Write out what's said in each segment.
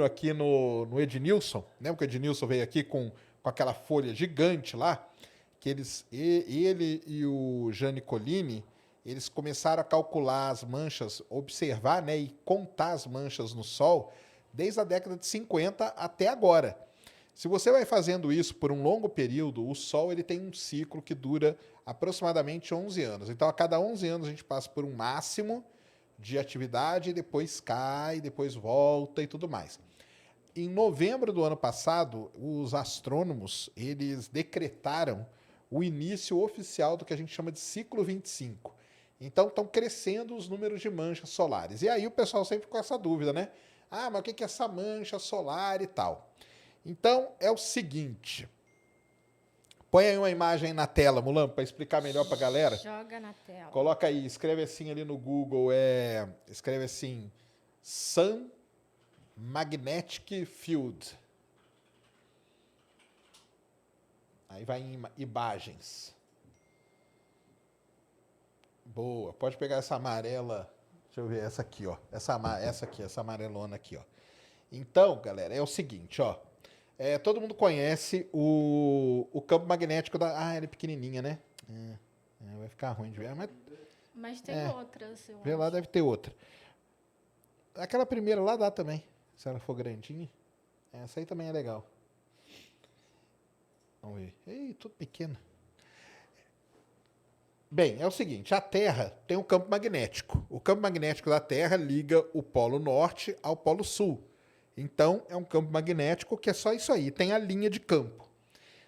aqui no Ednilson, lembra que o Ednilson veio aqui com aquela folha gigante lá? Que ele e o Gianni Collini, eles começaram a calcular as manchas, observar, né, e contar as manchas no Sol desde a década de 50 até agora. Se você vai fazendo isso por um longo período, o Sol ele tem um ciclo que dura aproximadamente 11 anos. Então, a cada 11 anos a gente passa por um máximo de atividade, depois cai, depois volta e tudo mais. Em novembro do ano passado, os astrônomos eles decretaram o início oficial do que a gente chama de ciclo 25. Então estão crescendo os números de manchas solares. E aí o pessoal sempre com essa dúvida, né? Ah, mas o que é essa mancha solar e tal? Então é o seguinte. Põe aí uma imagem na tela, Mulambo, para explicar melhor para a galera. Joga na tela. Coloca aí, escreve assim ali no Google, escreve assim, Sun Magnetic Field. Aí vai em imagens. Boa, pode pegar essa amarela, deixa eu ver, essa aqui, ó. Essa aqui, essa amarelona aqui, ó. Então, galera, é o seguinte, ó. Todo mundo conhece o campo magnético da... Ah, ela é pequenininha, né? Vai ficar ruim de ver, mas tem outras, eu vê lá, acho. deve ter outra. Aquela primeira lá dá também, se ela for grandinha. Essa aí também é legal. Vamos ver. Ei, tudo pequeno. Bem, é o seguinte, a Terra tem um campo magnético. O campo magnético da Terra liga o Polo Norte ao Polo Sul. Então, é um campo magnético que é só isso aí, tem a linha de campo.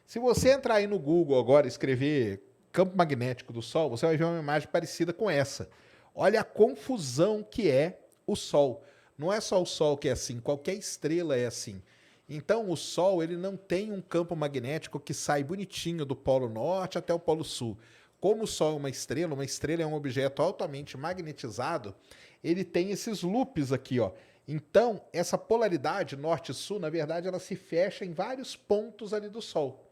Se você entrar aí no Google agora e escrever campo magnético do Sol, você vai ver uma imagem parecida com essa. Olha a confusão que é o Sol. Não é só o Sol que é assim, qualquer estrela é assim. Então, o Sol ele não tem um campo magnético que sai bonitinho do Polo Norte até o Polo Sul. Como o Sol é uma estrela é um objeto altamente magnetizado, ele tem esses loops aqui, ó. Então, essa polaridade norte-sul, na verdade, ela se fecha em vários pontos ali do Sol.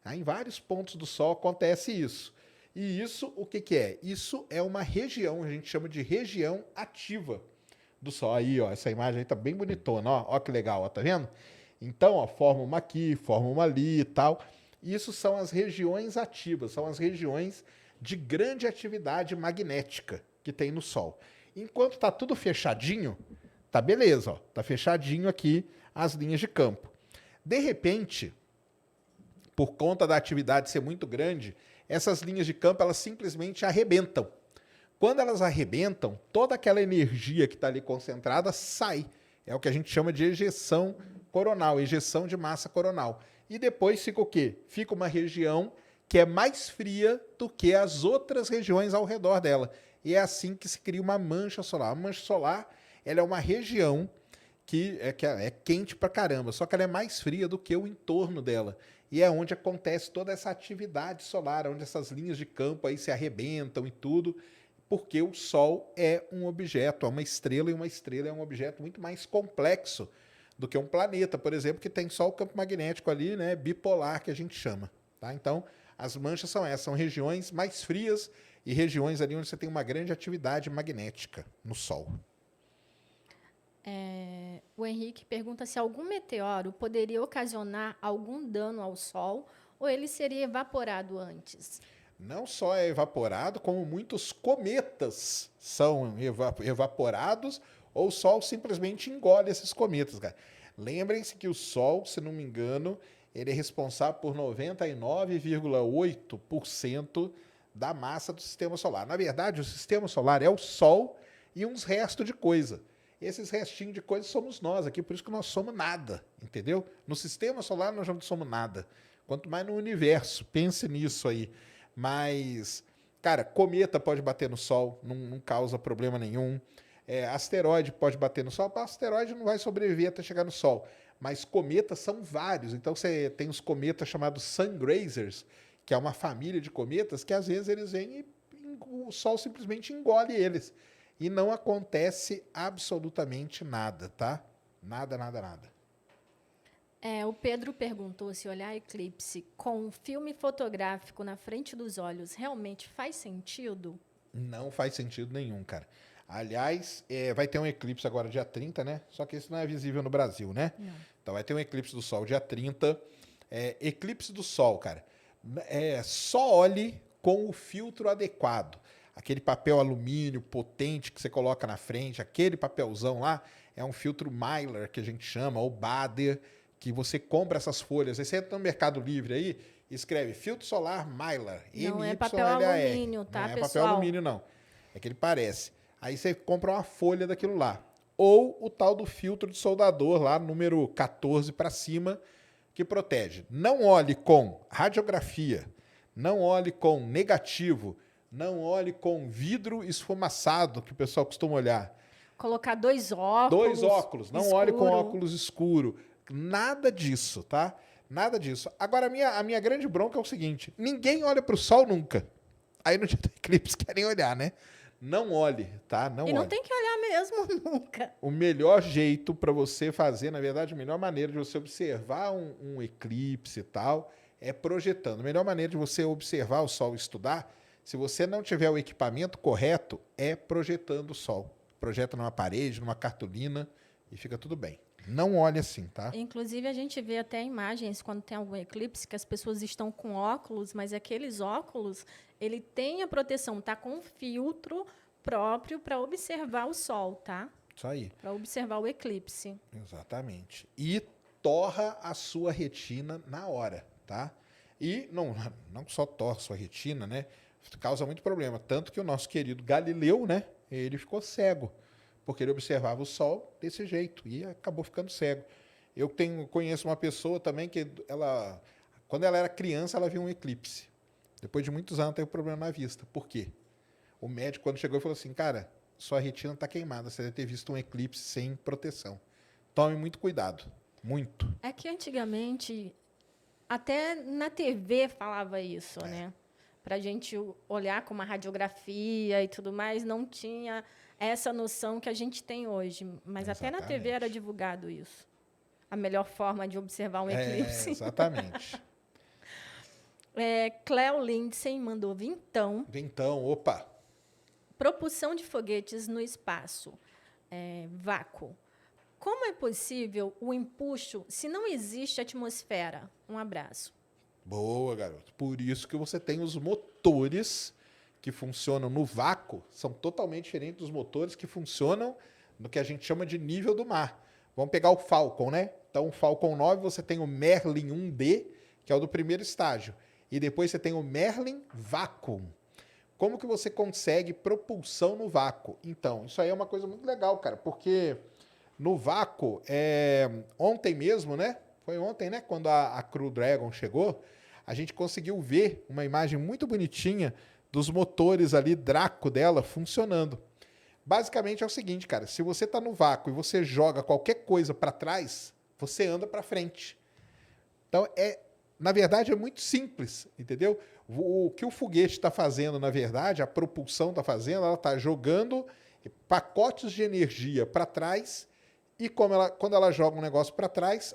Em vários pontos do Sol acontece isso. E isso, o que que é? Isso é uma região, a gente chama de região ativa do Sol. Aí, ó, essa imagem aí tá bem bonitona, ó, ó que legal, ó, tá vendo? Então, ó, forma uma aqui, forma uma ali e tal. Isso são as regiões ativas, são as regiões de grande atividade magnética que tem no Sol. Enquanto tá tudo fechadinho, tá beleza, ó, tá fechadinho aqui as linhas de campo. De repente, por conta da atividade ser muito grande, essas linhas de campo elas simplesmente arrebentam. Quando elas arrebentam, toda aquela energia que está ali concentrada sai. É o que a gente chama de ejeção coronal, ejeção de massa coronal. E depois fica o quê? Fica uma região que é mais fria do que as outras regiões ao redor dela. E é assim que se cria uma mancha solar. A mancha solar ela é uma região que é quente pra caramba, só que ela é mais fria do que o entorno dela. E é onde acontece toda essa atividade solar, onde essas linhas de campo aí se arrebentam e tudo, porque o Sol é um objeto, é uma estrela, e uma estrela é um objeto muito mais complexo do que um planeta, por exemplo, que tem só o campo magnético ali, né, bipolar, que a gente chama. Tá? Então, as manchas são essas, são regiões mais frias e regiões ali onde você tem uma grande atividade magnética no Sol. O Henrique pergunta se algum meteoro poderia ocasionar algum dano ao Sol ou ele seria evaporado antes. Não só é evaporado, como muitos cometas são evaporados ou o Sol simplesmente engole esses cometas, cara. Lembrem-se que o Sol, se não me engano, ele é responsável por 99,8% da massa do Sistema Solar. Na verdade, o Sistema Solar é o Sol e uns restos de coisa. Esses restinhos de coisa somos nós aqui, por isso que nós somos nada, entendeu? No Sistema Solar nós não somos nada. Quanto mais no universo, pense nisso aí. Mas, cara, cometa pode bater no Sol, não causa problema nenhum. Asteroide pode bater no Sol, o asteroide não vai sobreviver até chegar no Sol. Mas cometas são vários. Então você tem os cometas chamados Sun Grazers, que é uma família de cometas que às vezes eles vêm e o Sol simplesmente engole eles. E não acontece absolutamente nada, tá? Nada, nada, nada. O Pedro perguntou se olhar eclipse com um filme fotográfico na frente dos olhos realmente faz sentido? Não faz sentido nenhum, cara. Aliás, vai ter um eclipse agora dia 30, né? Só que esse não é visível no Brasil, né? Não. Então vai ter um eclipse do Sol dia 30. Eclipse do Sol, cara. Só olhe com o filtro adequado. Aquele papel alumínio potente que você coloca na frente, aquele papelzão lá, é um filtro Mylar, que a gente chama, ou Bader, que você compra essas folhas. Aí você entra no Mercado Livre aí, escreve filtro solar Mylar. Não é papel MYLAR. alumínio, tá, Não é pessoal? papel alumínio, não. É que ele parece. Aí você compra uma folha daquilo lá. Ou o tal do filtro de soldador lá, número 14 para cima, que protege. Não olhe com radiografia, não olhe com negativo, não olhe com vidro esfumaçado, que o pessoal costuma olhar. Colocar 2 óculos. 2 óculos, não escuro. olhe com óculos escuro. Nada disso, tá? Nada disso. Agora, a minha grande bronca é o seguinte: ninguém olha para o sol nunca. Aí no dia do eclipse querem olhar, né? Não olhe, tá? Não E não olhe. tem que olhar mesmo nunca. O melhor jeito para você fazer, na verdade, a melhor maneira de você observar um eclipse e tal, é projetando. A melhor maneira de você observar o sol e estudar, se você não tiver o equipamento correto, é projetando o sol. Projeta numa parede, numa cartolina e fica tudo bem. Não olhe assim, tá? Inclusive, a gente vê até imagens quando tem algum eclipse que as pessoas estão com óculos, mas aqueles óculos, ele tem a proteção, tá com um filtro próprio para observar o sol, tá? Isso aí. Para observar o eclipse. Exatamente. E torra a sua retina na hora, tá? E não só torra a sua retina, né? Causa muito problema. Tanto que o nosso querido Galileu, né? Ele ficou cego, porque ele observava o sol desse jeito e acabou ficando cego. Conheço uma pessoa também que quando ela era criança, ela viu um eclipse. Depois de muitos anos, teve problema na vista. Por quê? O médico, quando chegou, falou assim, cara, sua retina está queimada, você deve ter visto um eclipse sem proteção. Tome muito cuidado. Muito. É que antigamente, até na TV falava isso, né? Para a gente olhar com uma radiografia e tudo mais, não tinha essa noção que a gente tem hoje. Mas até na TV era divulgado isso. A melhor forma de observar um eclipse. Exatamente. Cleo Lindsay mandou vintão. Vintão, opa. Propulsão de foguetes no espaço. Vácuo. Como é possível o empuxo se não existe atmosfera? Um abraço. Boa, garoto. Por isso que você tem os motores que funcionam no vácuo, são totalmente diferentes dos motores que funcionam no que a gente chama de nível do mar. Vamos pegar o Falcon, né? Então, o Falcon 9, você tem o Merlin 1D, que é o do primeiro estágio. E depois você tem o Merlin Vacuum. Como que você consegue propulsão no vácuo? Então, isso aí é uma coisa muito legal, cara, porque no vácuo, ontem mesmo, né? Foi ontem, né? Quando a Crew Dragon chegou, a gente conseguiu ver uma imagem muito bonitinha dos motores ali, Draco dela, funcionando. Basicamente é o seguinte, cara, se você está no vácuo e você joga qualquer coisa para trás, você anda para frente. Então, na verdade, é muito simples, entendeu? O que o foguete está fazendo, na verdade, a propulsão está fazendo, ela está jogando pacotes de energia para trás e quando ela joga um negócio para trás,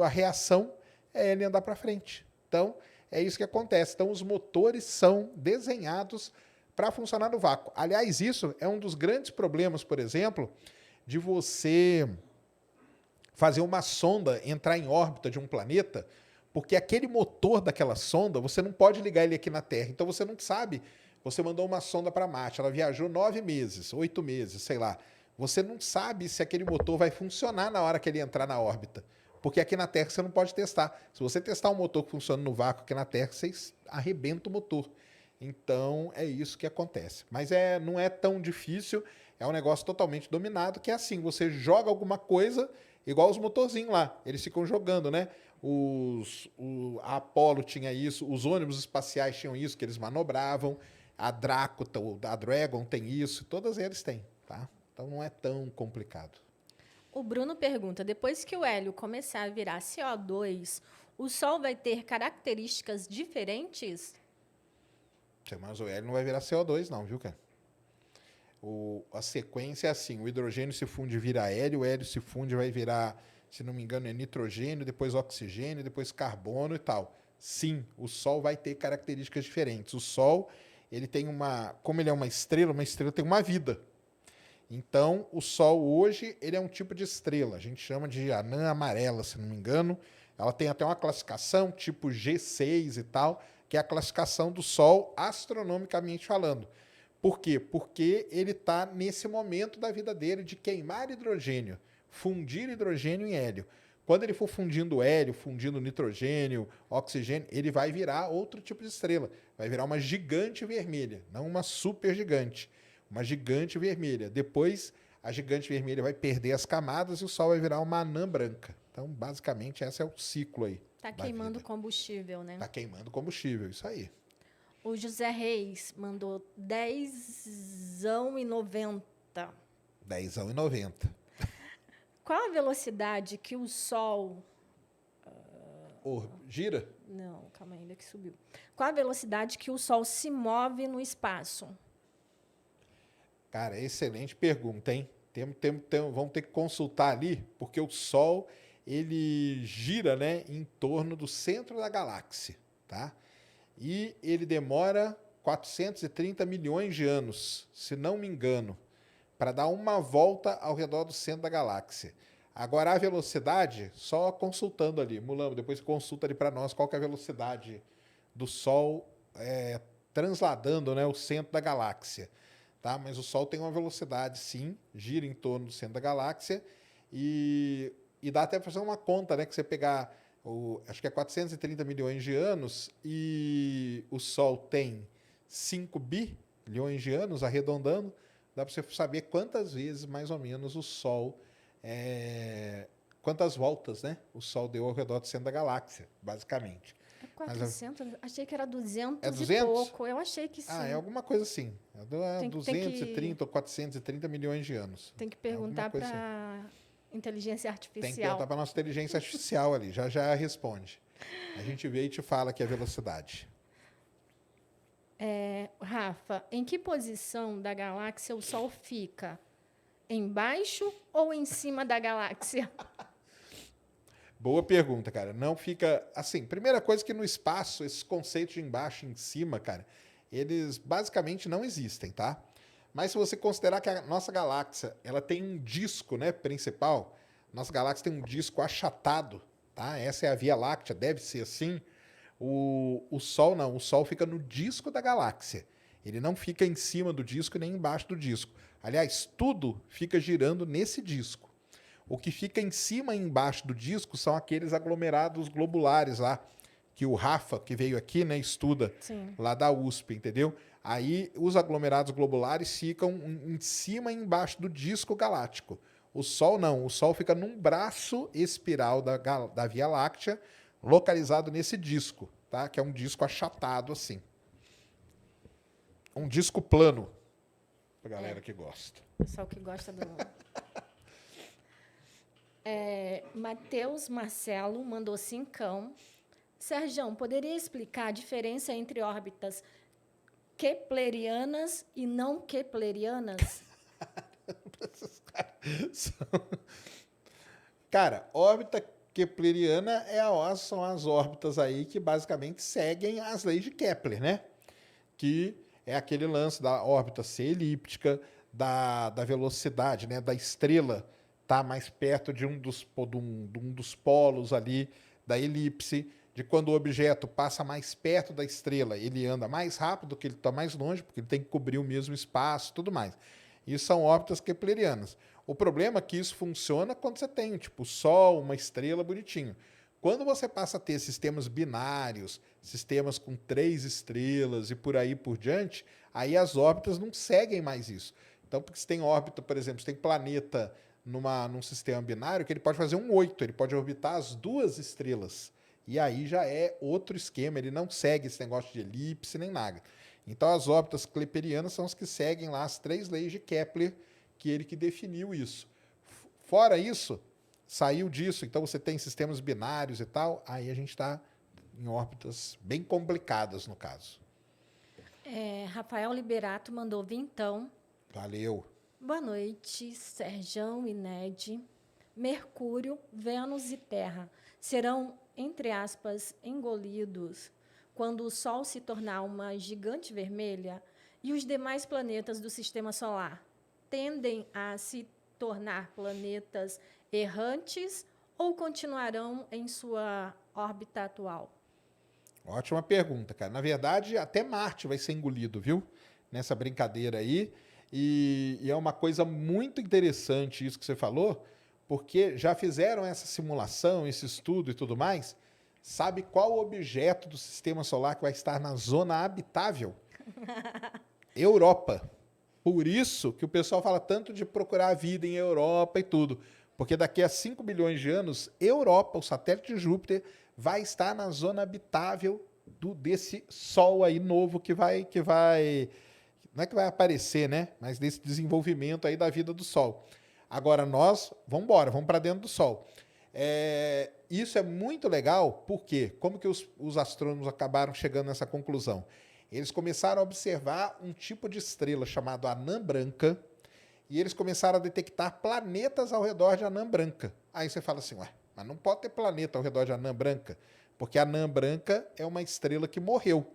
a reação é ele andar para frente. Então, é isso que acontece. Então, os motores são desenhados para funcionar no vácuo. Aliás, isso é um dos grandes problemas, por exemplo, de você fazer uma sonda entrar em órbita de um planeta, porque aquele motor daquela sonda, você não pode ligar ele aqui na Terra. Então, você não sabe. Você mandou uma sonda para Marte, ela viajou 9 meses, 8 meses, sei lá. Você não sabe se aquele motor vai funcionar na hora que ele entrar na órbita. Porque aqui na Terra você não pode testar. Se você testar um motor que funciona no vácuo aqui na Terra, você arrebenta o motor. Então, é isso que acontece. Mas não é tão difícil, é um negócio totalmente dominado, que é assim, você joga alguma coisa, igual os motorzinhos lá, eles ficam jogando, né? A Apollo tinha isso, os ônibus espaciais tinham isso, que eles manobravam, a Dragon tem isso, todas eles têm, tá? Então, não é tão complicado. O Bruno pergunta, depois que o hélio começar a virar CO2, o Sol vai ter características diferentes? Mas o hélio não vai virar CO2 não, viu, cara? A sequência é assim, o hidrogênio se funde e vira hélio, o hélio se funde e vai virar, se não me engano, é nitrogênio, depois oxigênio, depois carbono e tal. Sim, o Sol vai ter características diferentes. O Sol, ele tem como ele é uma estrela tem uma vida. Então, o Sol hoje, ele é um tipo de estrela. A gente chama de anã amarela, se não me engano. Ela tem até uma classificação, tipo G6 e tal, que é a classificação do Sol astronomicamente falando. Por quê? Porque ele está nesse momento da vida dele de queimar hidrogênio, fundir hidrogênio em hélio. Quando ele for fundindo hélio, fundindo nitrogênio, oxigênio, ele vai virar outro tipo de estrela. Vai virar uma gigante vermelha, não uma super gigante. Uma gigante vermelha. Depois, a gigante vermelha vai perder as camadas e o Sol vai virar uma anã branca. Então, basicamente, esse é o ciclo aí. Tá queimando combustível, né? Tá queimando combustível, isso aí. O José Reis mandou 10,90. 10,90. Qual a velocidade que o Sol... Gira? Não, calma ainda que subiu. Qual a velocidade que o Sol se move no espaço? Cara, excelente pergunta, hein? Vamos ter que consultar ali, porque o Sol ele gira, né, em torno do centro da galáxia, tá? E ele demora 430 milhões de anos, se não me engano, para dar uma volta ao redor do centro da galáxia. Agora, a velocidade, só consultando ali. Mulambo, depois consulta ali para nós qual que é a velocidade do Sol transladando, né, o centro da galáxia. Tá? Mas o Sol tem uma velocidade, sim, gira em torno do centro da galáxia e dá até para fazer uma conta, né, que você pegar, acho que é 430 milhões de anos e o Sol tem 5 bilhões de anos, arredondando, dá para você saber quantas vezes, mais ou menos, o Sol, quantas voltas, né, o Sol deu ao redor do centro da galáxia, basicamente. É 400? Achei que era 200, É 200? e pouco. Eu achei que sim. É alguma coisa assim. É 230 ou 430 milhões de anos. Tem que perguntar para assim. inteligência Tem que artificial. perguntar para a nossa inteligência artificial ali. Já responde. A gente vê e te fala que é a velocidade. Rafa, em que posição da galáxia o Sol fica? Embaixo ou em cima da galáxia? Boa pergunta, cara. Não fica assim. Primeira coisa que no espaço, esses conceitos de embaixo e em cima, cara, eles basicamente não existem, tá? Mas se você considerar que a nossa galáxia, ela tem um disco, né, principal, nossa galáxia tem um disco achatado, tá? Essa é a Via Láctea, deve ser assim. O Sol não, o Sol fica no disco da galáxia. Ele não fica em cima do disco nem embaixo do disco. Aliás, tudo fica girando nesse disco. O que fica em cima e embaixo do disco são aqueles aglomerados globulares lá, que o Rafa, que veio aqui, né, estuda. Sim. Lá da USP, entendeu? Aí os aglomerados globulares ficam em cima e embaixo do disco galáctico. O Sol não, o Sol fica num braço espiral da Via Láctea, localizado nesse disco, tá? Que é um disco achatado assim. Um disco plano, pra galera que gosta. Pessoal que gosta do... Matheus Marcelo mandou 5. Sérgio, poderia explicar a diferença entre órbitas keplerianas e não keplerianas? Cara, órbita kepleriana são as órbitas aí que basicamente seguem as leis de Kepler, né? Que é aquele lance da órbita ser elíptica, da velocidade, né? Da estrela estar mais perto de um dos polos ali da elipse, de quando o objeto passa mais perto da estrela, ele anda mais rápido que ele está mais longe, porque ele tem que cobrir o mesmo espaço, tudo mais. Isso são órbitas keplerianas. O problema é que isso funciona quando você tem, tipo, o Sol, uma estrela bonitinho. Quando você passa a ter sistemas binários, sistemas com 3 estrelas e por aí por diante, aí as órbitas não seguem mais isso. Então, porque você tem órbita, por exemplo, você tem planeta num sistema binário que ele pode fazer um 8, ele pode orbitar as 2 estrelas. E aí já é outro esquema, ele não segue esse negócio de elipse nem nada. Então as órbitas keplerianas são as que seguem lá as 3 leis de Kepler, que ele que definiu isso. Fora isso, saiu disso, então você tem sistemas binários e tal, aí a gente está em órbitas bem complicadas no caso. Rafael Liberato mandou 20. Valeu. Boa noite, Serjão e Ned. Mercúrio, Vênus e Terra serão, entre aspas, engolidos quando o Sol se tornar uma gigante vermelha e os demais planetas do Sistema Solar. tendem a se tornar planetas errantes ou continuarão em sua órbita atual? Ótima pergunta, cara. Na verdade, até Marte vai ser engolido, viu? Nessa brincadeira aí. E é uma coisa muito interessante isso que você falou, porque já fizeram essa simulação, esse estudo e tudo mais. Sabe qual objeto do sistema solar que vai estar na zona habitável? Europa. Por isso que o pessoal fala tanto de procurar vida em Europa e tudo. Porque daqui a 5 bilhões de anos, Europa, o satélite de Júpiter, vai estar na zona habitável desse Sol aí novo não é que vai aparecer, né? Mas desse desenvolvimento aí da vida do Sol. Agora nós, vamos embora, vamos para dentro do Sol. Isso é muito legal, porque como que os astrônomos acabaram chegando nessa conclusão? Eles começaram a observar um tipo de estrela chamado anã branca, e eles começaram a detectar planetas ao redor de anã branca. Aí você fala assim, ué, mas não pode ter planeta ao redor de anã branca, porque a anã branca é uma estrela que morreu.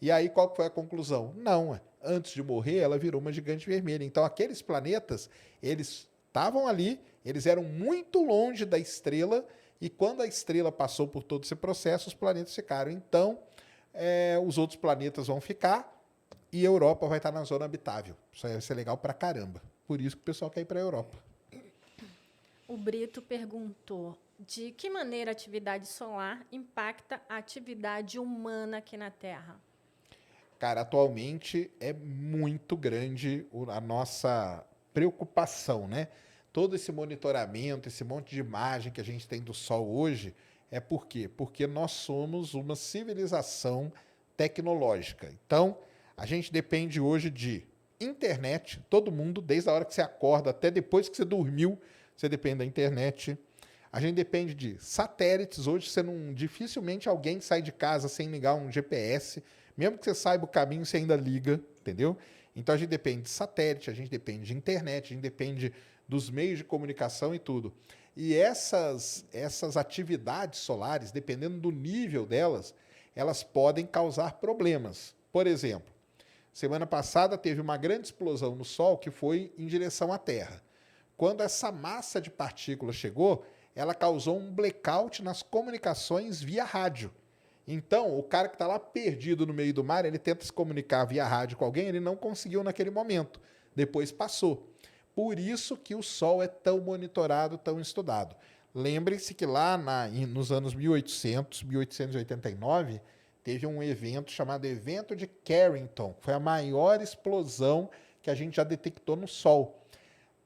E aí qual foi a conclusão? Não, antes de morrer ela virou uma gigante vermelha. Então aqueles planetas, eles estavam ali, eles eram muito longe da estrela, e quando a estrela passou por todo esse processo, os planetas ficaram. Então, os outros planetas vão ficar e a Europa vai estar na zona habitável. Isso vai ser legal pra caramba. Por isso que o pessoal quer ir para a Europa. O Brito perguntou: de que maneira a atividade solar impacta a atividade humana aqui na Terra? Cara, atualmente é muito grande a nossa preocupação, né? Todo esse monitoramento, esse monte de imagem que a gente tem do Sol hoje, é por quê? Porque nós somos uma civilização tecnológica. Então, a gente depende hoje de internet, todo mundo, desde a hora que você acorda até depois que você dormiu, você depende da internet. A gente depende de satélites. Hoje dificilmente alguém sai de casa sem ligar um GPS. Mesmo que você saiba o caminho, você ainda liga, entendeu? Então a gente depende de satélite, a gente depende de internet, a gente depende dos meios de comunicação e tudo. E essas atividades solares, dependendo do nível delas, elas podem causar problemas. Por exemplo, semana passada teve uma grande explosão no Sol que foi em direção à Terra. Quando essa massa de partículas chegou, ela causou um blackout nas comunicações via rádio. Então, o cara que está lá perdido no meio do mar, ele tenta se comunicar via rádio com alguém, ele não conseguiu naquele momento. Depois passou. Por isso que o Sol é tão monitorado, tão estudado. Lembre-se que lá nos anos 1889, teve um evento chamado Evento de Carrington. Foi a maior explosão que a gente já detectou no Sol.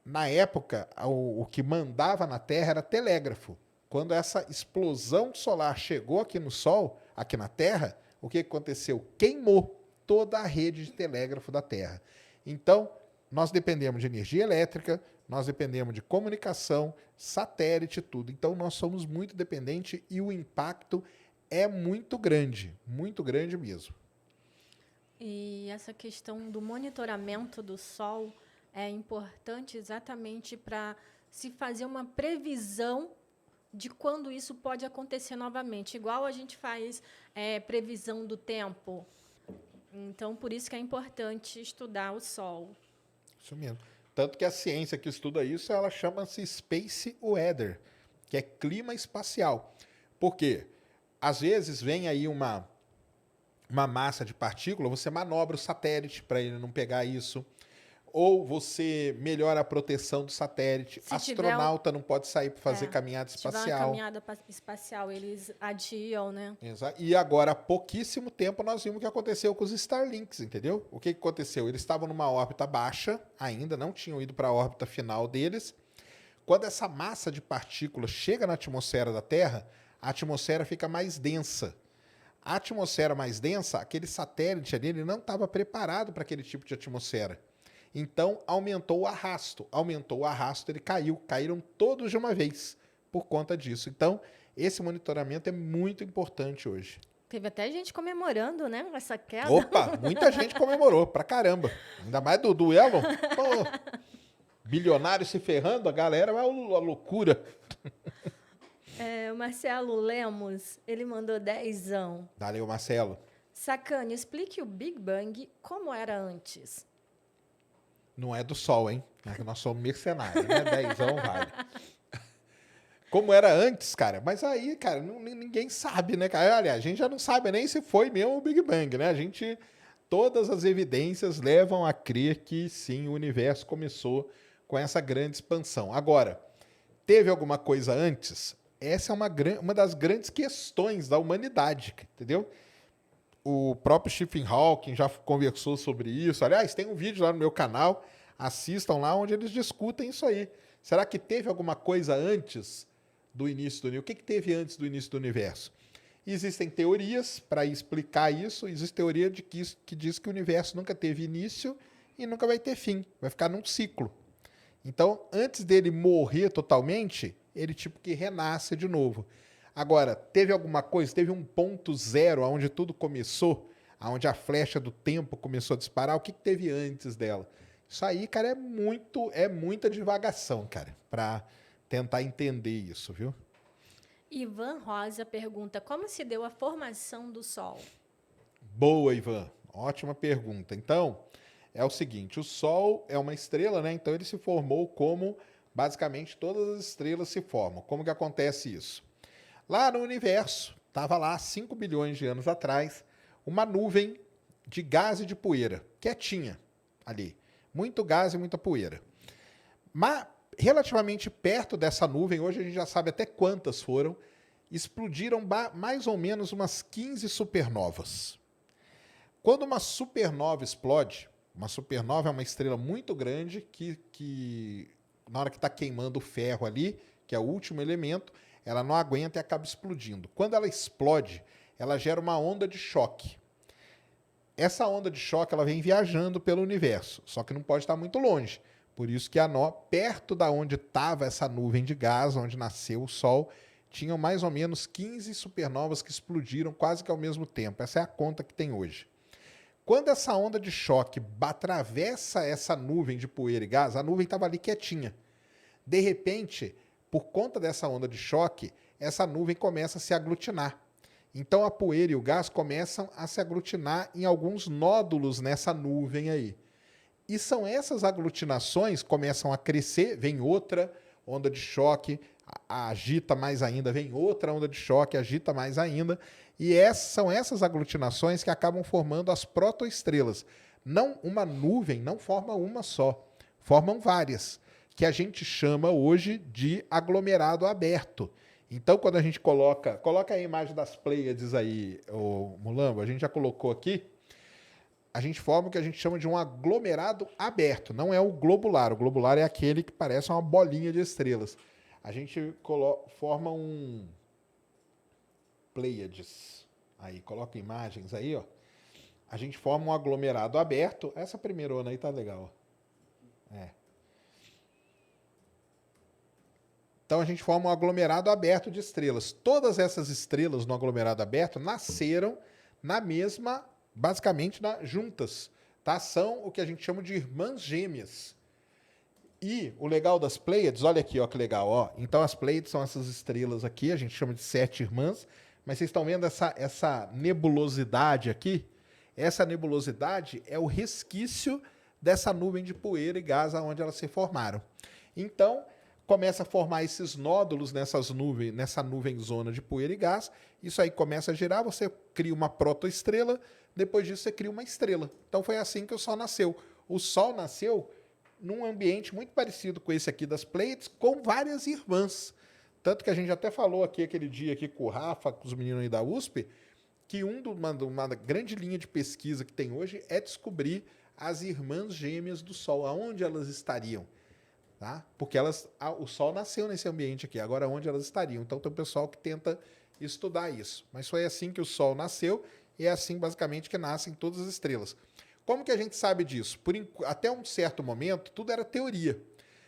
Na época, o que mandava na Terra era telégrafo. Quando essa explosão solar chegou aqui no Sol, aqui na Terra, o que aconteceu? Queimou toda a rede de telégrafo da Terra. Então, nós dependemos de energia elétrica, nós dependemos de comunicação, satélite, tudo. Então, nós somos muito dependentes e o impacto é muito grande mesmo. E essa questão do monitoramento do Sol é importante exatamente para se fazer uma previsão de quando isso pode acontecer novamente, igual a gente faz previsão do tempo. Então, por isso que é importante estudar o Sol. Isso mesmo. Tanto que a ciência que estuda isso, ela chama-se Space Weather, que é clima espacial. Por quê? Às vezes vem aí uma massa de partícula, você manobra o satélite para ele não pegar isso, ou você melhora a proteção do satélite. Astronauta não pode sair para fazer caminhada espacial. Se tiver uma caminhada espacial, eles adiam, né? Exato. E agora, há pouquíssimo tempo, nós vimos o que aconteceu com os Starlinks, entendeu? O que aconteceu? Eles estavam numa órbita baixa ainda, não tinham ido para a órbita final deles. Quando essa massa de partículas chega na atmosfera da Terra, a atmosfera fica mais densa. A atmosfera mais densa, aquele satélite ali, ele não estava preparado para aquele tipo de atmosfera. Então, aumentou o arrasto, ele caiu, caíram todos de uma vez por conta disso. Então, esse monitoramento é muito importante hoje. Teve até gente comemorando, né, essa queda. Opa, muita gente comemorou, pra caramba. Ainda mais do Elon. Pô, bilionário se ferrando, a galera vai a loucura. O Marcelo Lemos, ele mandou 10. Valeu, Marcelo. Sacane, explique o Big Bang como era antes. Não é do Sol, hein? Nós somos mercenários, né? Dezão vale. Como era antes, cara. Mas aí, cara, ninguém sabe, né, cara? Olha, a gente já não sabe nem se foi mesmo o Big Bang, né? Todas as evidências levam a crer que sim, o universo começou com essa grande expansão. Agora, teve alguma coisa antes? Essa é uma das grandes questões da humanidade, entendeu? O próprio Stephen Hawking já conversou sobre isso. Aliás, tem um vídeo lá no meu canal, assistam lá, onde eles discutem isso aí. Será que teve alguma coisa antes do início do universo? O que teve antes do início do universo? Existem teorias para explicar isso. Existe teoria que diz que o universo nunca teve início e nunca vai ter fim. Vai ficar num ciclo. Então, antes dele morrer totalmente, ele tipo que renasce de novo. Agora, teve alguma coisa, teve um ponto zero onde tudo começou, onde a flecha do tempo começou a disparar, o que teve antes dela? Isso aí, cara, é muita divagação, cara, para tentar entender isso, viu? Ivan Rosa pergunta: como se deu a formação do Sol? Boa, Ivan. Ótima pergunta. Então, é o seguinte, o Sol é uma estrela, né? Então ele se formou como basicamente todas as estrelas se formam. Como que acontece isso? Lá no universo, estava lá 5 bilhões de anos atrás, uma nuvem de gás e de poeira, quietinha ali. Muito gás e muita poeira. Mas, relativamente perto dessa nuvem, hoje a gente já sabe até quantas foram, explodiram mais ou menos umas 15 supernovas. Quando uma supernova explode, uma supernova é uma estrela muito grande que na hora que está queimando o ferro ali, que é o último elemento, ela não aguenta e acaba explodindo. Quando ela explode, ela gera uma onda de choque. Essa onda de choque ela vem viajando pelo universo, só que não pode estar muito longe. Por isso que perto da onde estava essa nuvem de gás, onde nasceu o Sol, tinham mais ou menos 15 supernovas que explodiram quase que ao mesmo tempo. Essa é a conta que tem hoje. Quando essa onda de choque atravessa essa nuvem de poeira e gás, a nuvem estava ali quietinha. De repente, por conta dessa onda de choque, essa nuvem começa a se aglutinar. Então a poeira e o gás começam a se aglutinar em alguns nódulos nessa nuvem aí. E são essas aglutinações que começam a crescer, vem outra onda de choque, agita mais ainda, vem outra onda de choque, agita mais ainda. E são essas aglutinações que acabam formando as protoestrelas. Não, uma nuvem não forma uma só, formam várias, que a gente chama hoje de aglomerado aberto. Então, quando a gente coloca a imagem das Pleiades aí, o Mulambo, a gente já colocou aqui, a gente forma o que a gente chama de um aglomerado aberto, não é o globular. O globular é aquele que parece uma bolinha de estrelas. A gente forma um Pleiades. Aí, coloca imagens aí, ó. A gente forma um aglomerado aberto. Essa primeira onda aí tá legal. Então a gente forma um aglomerado aberto de estrelas. Todas essas estrelas no aglomerado aberto nasceram na mesma, basicamente juntas. Tá? São o que a gente chama de irmãs gêmeas. E o legal das Pleiades, olha aqui, ó, que legal. Ó. Então as Pleiades são essas estrelas aqui, a gente chama de 7 irmãs. Mas vocês estão vendo essa nebulosidade aqui? Essa nebulosidade é o resquício dessa nuvem de poeira e gás onde elas se formaram. Então, começa a formar esses nódulos nessa nuvem zona de poeira e gás. Isso aí começa a girar, você cria uma protoestrela, depois disso você cria uma estrela. Então foi assim que o Sol nasceu. O Sol nasceu num ambiente muito parecido com esse aqui das Pleiades, com várias irmãs. Tanto que a gente até falou aqui aquele dia aqui com o Rafa, com os meninos aí da USP, que uma grande linha de pesquisa que tem hoje é descobrir as irmãs gêmeas do Sol, aonde elas estariam. Tá? Porque o Sol nasceu nesse ambiente aqui, agora onde elas estariam. Então tem um pessoal que tenta estudar isso. Mas foi assim que o Sol nasceu e é assim basicamente que nascem todas as estrelas. Como que a gente sabe disso? Até um certo momento, tudo era teoria.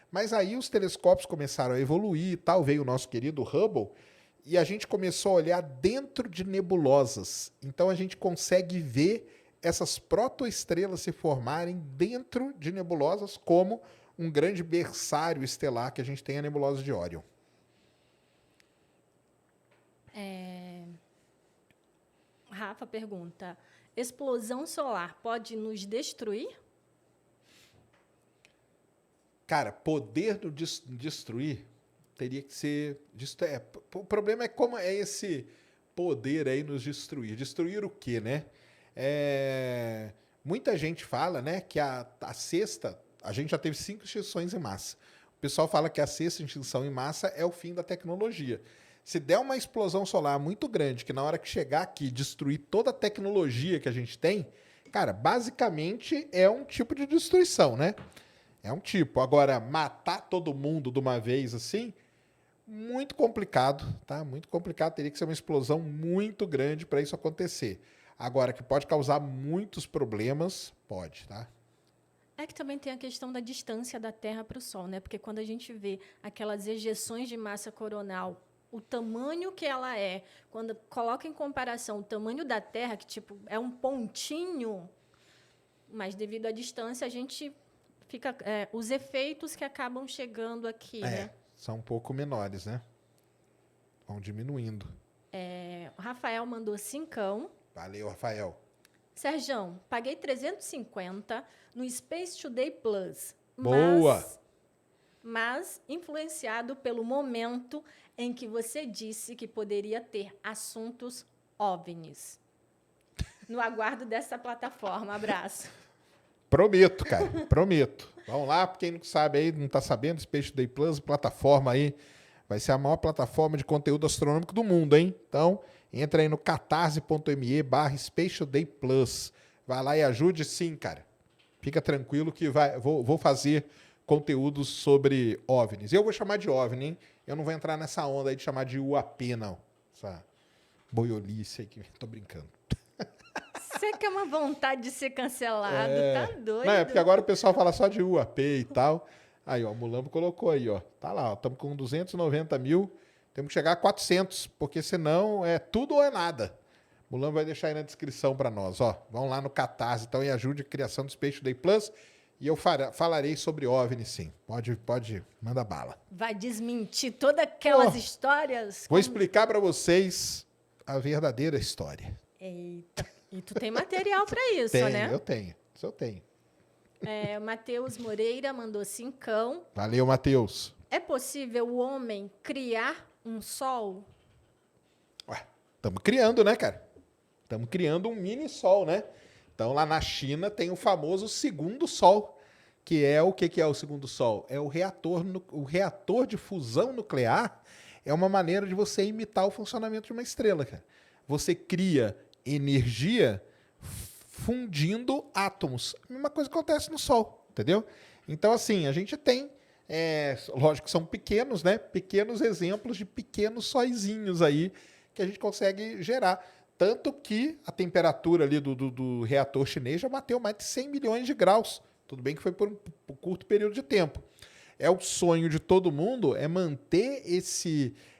Mas aí os telescópios começaram a evoluir e tal, veio o nosso querido Hubble, e a gente começou a olhar dentro de nebulosas. Então a gente consegue ver essas protoestrelas se formarem dentro de nebulosas, como um grande berçário estelar que a gente tem, a nebulosa de Órion. Rafa pergunta: explosão solar pode nos destruir? Cara, poder do destruir teria que ser... O problema é como é esse poder aí nos destruir. Destruir o quê, né? Muita gente fala, né, que a sexta... A gente já teve 5 extinções em massa. O pessoal fala que a sexta extinção em massa é o fim da tecnologia. Se der uma explosão solar muito grande, que na hora que chegar aqui destruir toda a tecnologia que a gente tem, cara, basicamente é um tipo de destruição, né? É um tipo. Agora, matar todo mundo de uma vez assim, muito complicado, tá? Muito complicado. Teria que ser uma explosão muito grande para isso acontecer. Agora, que pode causar muitos problemas, pode, tá? É que também tem a questão da distância da Terra para o Sol, né? Porque quando a gente vê aquelas ejeções de massa coronal, o tamanho que ela é, quando coloca em comparação o tamanho da Terra, que tipo é um pontinho, mas devido à distância a gente fica os efeitos que acabam chegando aqui, né? São um pouco menores, né? Vão diminuindo. O Rafael mandou 5. Valeu, Rafael. Serjão, paguei 350 no Space Today Plus. Boa! Mas influenciado pelo momento em que você disse que poderia ter assuntos OVNIs. No aguardo dessa plataforma. Abraço. Prometo, cara. Prometo. Vamos lá, quem não sabe aí, não está sabendo, Space Today Plus, plataforma aí, vai ser a maior plataforma de conteúdo astronômico do mundo, hein? Então, entra aí no catarse.me/Space Today Plus. Vai lá e ajude sim, cara. Fica tranquilo que vou fazer conteúdos sobre OVNIs. Eu vou chamar de OVNI, hein? Eu não vou entrar nessa onda aí de chamar de UAP, não. Essa boiolice aí que... Tô brincando. Você que é uma vontade de ser cancelado, tá doido? Não, é porque agora o pessoal fala só de UAP e tal. Aí, ó, o Mulambo colocou aí, ó. Tá lá, ó. Estamos com 290 mil. Temos que chegar a 400, porque senão é tudo ou é nada. O Mulambo vai deixar aí na descrição para nós, ó. Vão lá no Catarse, então, e ajude a criação do Space Today Plus. E eu falarei sobre OVNI, sim. Pode, manda bala. Vai desmentir todas aquelas histórias? Vou explicar para vocês a verdadeira história. Eita. E tu tem material para isso, né? Eu tenho. Isso eu tenho. O Matheus Moreira mandou 5. Valeu, Matheus. É possível o homem criar um sol? Ué, estamos criando, né, cara? Estamos criando um mini sol, né? Então, lá na China tem o famoso segundo sol, que é o que é o segundo sol? É o reator de fusão nuclear. É uma maneira de você imitar o funcionamento de uma estrela, cara. Você cria energia fundindo átomos. A mesma coisa que acontece no Sol, entendeu? Então, assim, a gente tem, lógico que são pequenos, né? Pequenos exemplos de pequenos sóizinhos aí que a gente consegue gerar. Tanto que a temperatura ali do reator chinês já bateu mais de 100 milhões de graus. Tudo bem que foi por um curto período de tempo. O sonho de todo mundo é manter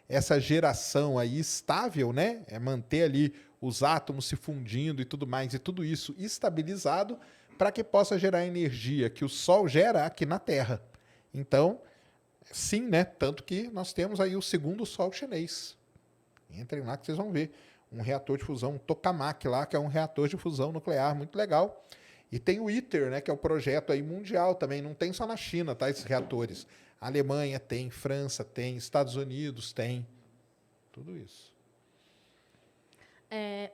essa geração aí estável, né? É manter ali os átomos se fundindo e tudo mais, e tudo isso estabilizado para que possa gerar energia que o Sol gera aqui na Terra. Então, sim, né? Tanto que nós temos aí o segundo Sol chinês. Entrem lá que vocês vão ver. Um reator de fusão, um tokamak lá, que é um reator de fusão nuclear muito legal. E tem o ITER, né? Que é o projeto aí mundial também. Não tem só na China, tá? Esses reatores. A Alemanha tem, França tem, Estados Unidos tem. Tudo isso.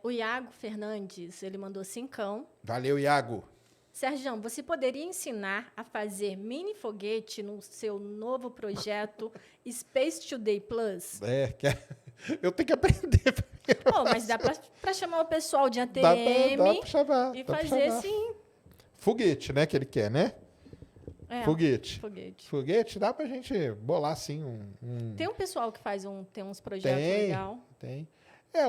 O Iago Fernandes, ele mandou 5. Valeu, Iago. Serjão, você poderia ensinar a fazer mini foguete no seu novo projeto Space Today Plus? Eu tenho que aprender primeiro. Mas dá para chamar o pessoal de ATM dá pra chamar, e fazer sim. Foguete, né, que ele quer, né? Foguete. Foguete, dá pra gente bolar, sim, Tem um pessoal que tem uns projetos legais. Tem.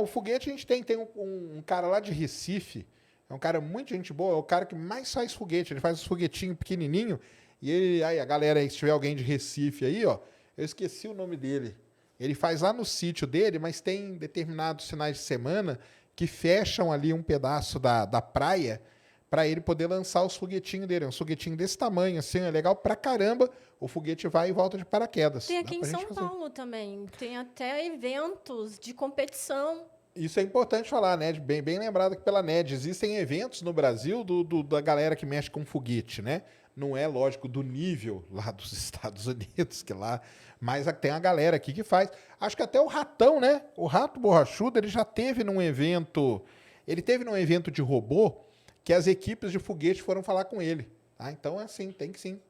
O foguete a gente tem um cara lá de Recife, é um cara muito gente boa, é o cara que mais faz foguete, ele faz os foguetinhos pequenininho, e aí a galera aí, se tiver alguém de Recife aí, ó, eu esqueci o nome dele, ele faz lá no sítio dele, mas tem determinados finais de semana que fecham ali um pedaço da praia para ele poder lançar os foguetinhos dele, é um foguetinho desse tamanho, assim, é legal pra caramba, o foguete vai e volta de paraquedas. Tem aqui em São Paulo também. Tem até eventos de competição. Isso é importante falar, né? Bem lembrado aqui pela NED. Existem eventos no Brasil da galera que mexe com foguete, né? Não é, lógico, do nível lá dos Estados Unidos, que lá... Mas tem a galera aqui que faz. Acho que até o Ratão, né? O Rato Borrachudo, ele já teve num evento... Ele teve num evento de robô que as equipes de foguete foram falar com ele. Tá? Então é assim, tem que sim.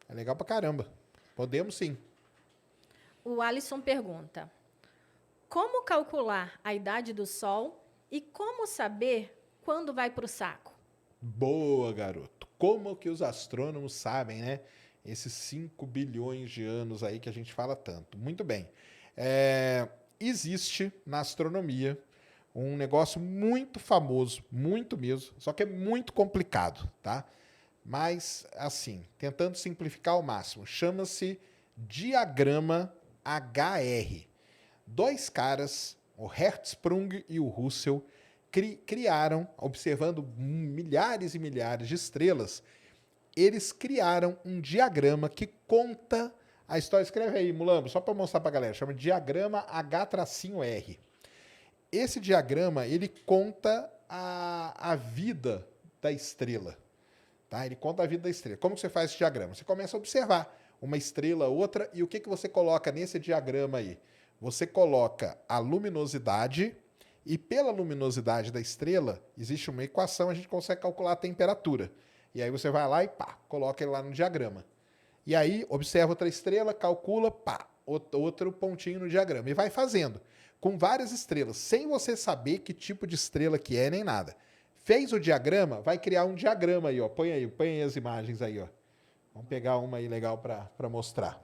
É legal pra caramba. Podemos sim. O Alisson pergunta: como calcular a idade do Sol e como saber quando vai para o saco? Boa, garoto. Como que os astrônomos sabem, né? Esses 5 bilhões de anos aí que a gente fala tanto. Muito bem. Existe na astronomia um negócio muito famoso, muito mesmo, só que é muito complicado, tá? Mas, assim, tentando simplificar ao máximo, chama-se diagrama HR. Dois caras, o Hertzsprung e o Russell, criaram, observando milhares e milhares de estrelas, eles criaram um diagrama que conta a história. Escreve aí, Mulambo, só para mostrar para a galera. Chama diagrama H-R. Esse diagrama, ele conta a vida da estrela. Tá? Ele conta a vida da estrela. Como que você faz esse diagrama? Você começa a observar uma estrela, outra, e o que você coloca nesse diagrama aí? Você coloca a luminosidade, e pela luminosidade da estrela, existe uma equação, a gente consegue calcular a temperatura. E aí você vai lá e pá, coloca ele lá no diagrama. E aí observa outra estrela, calcula, pá, outro pontinho no diagrama. E vai fazendo, com várias estrelas, sem você saber que tipo de estrela que é, nem nada. Fez o diagrama, vai criar um diagrama aí, ó. Põe aí as imagens aí, ó. Vamos pegar uma aí legal para mostrar.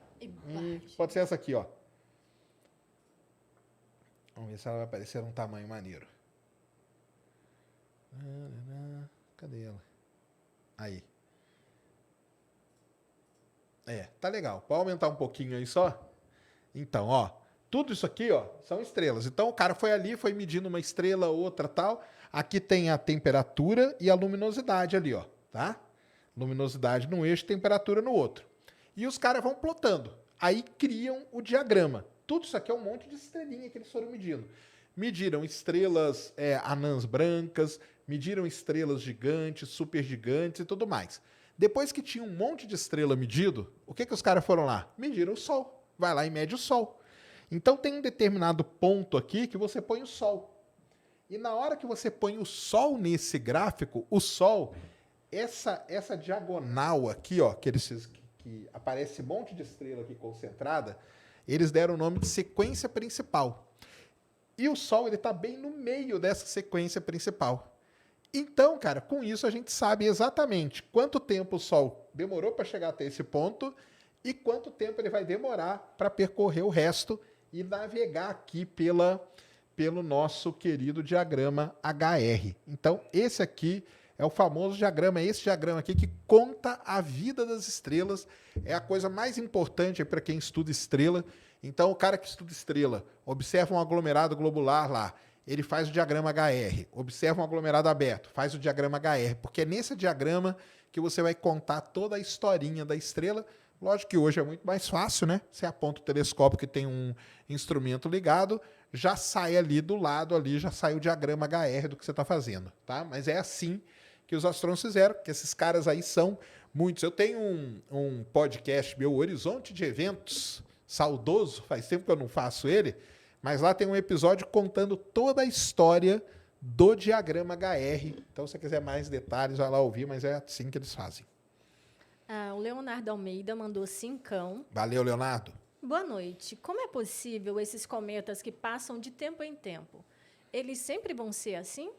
Pode ser essa aqui, ó. Vamos ver se ela vai aparecer num tamanho maneiro. Cadê ela? Aí. Tá legal. Pode aumentar um pouquinho aí só? Então, ó. Tudo isso aqui, ó, são estrelas. Então, o cara foi ali, foi medindo uma estrela, outra, tal. Aqui tem a temperatura e a luminosidade ali, ó, tá? Luminosidade num eixo, temperatura no outro. E os caras vão plotando. Aí criam o diagrama. Tudo isso aqui é um monte de estrelinha que eles foram medindo. Mediram estrelas anãs brancas, mediram estrelas gigantes, supergigantes e tudo mais. Depois que tinha um monte de estrela medido, o que os caras foram lá? Mediram o Sol. Vai lá e mede o Sol. Então tem um determinado ponto aqui que você põe o Sol. E na hora que você põe o Sol nesse gráfico, o Sol, essa diagonal aqui, ó, que aparece um monte de estrela aqui concentrada, eles deram o nome de sequência principal. E o Sol, ele está bem no meio dessa sequência principal. Então, cara, com isso a gente sabe exatamente quanto tempo o Sol demorou para chegar até esse ponto e quanto tempo ele vai demorar para percorrer o resto e navegar aqui pelo nosso querido diagrama HR. Então, esse aqui é o famoso diagrama, é esse diagrama aqui que conta a vida das estrelas, é a coisa mais importante para quem estuda estrela. Então, o cara que estuda estrela, observa um aglomerado globular lá, ele faz o diagrama HR, observa um aglomerado aberto, faz o diagrama HR, porque é nesse diagrama que você vai contar toda a historinha da estrela. Lógico que hoje é muito mais fácil, né? Você aponta o telescópio que tem um instrumento ligado, já sai ali do lado, ali já sai o diagrama HR do que você está fazendo, tá? Mas é assim que os astrônomos fizeram, que esses caras aí são muitos. Eu tenho um podcast, meu Horizonte de Eventos, saudoso, faz tempo que eu não faço ele, mas lá tem um episódio contando toda a história do diagrama HR. Então, se você quiser mais detalhes, vai lá ouvir, mas é assim que eles fazem. O Leonardo Almeida mandou 5. Valeu, Leonardo. Boa noite. Como é possível esses cometas que passam de tempo em tempo? Eles sempre vão ser assim?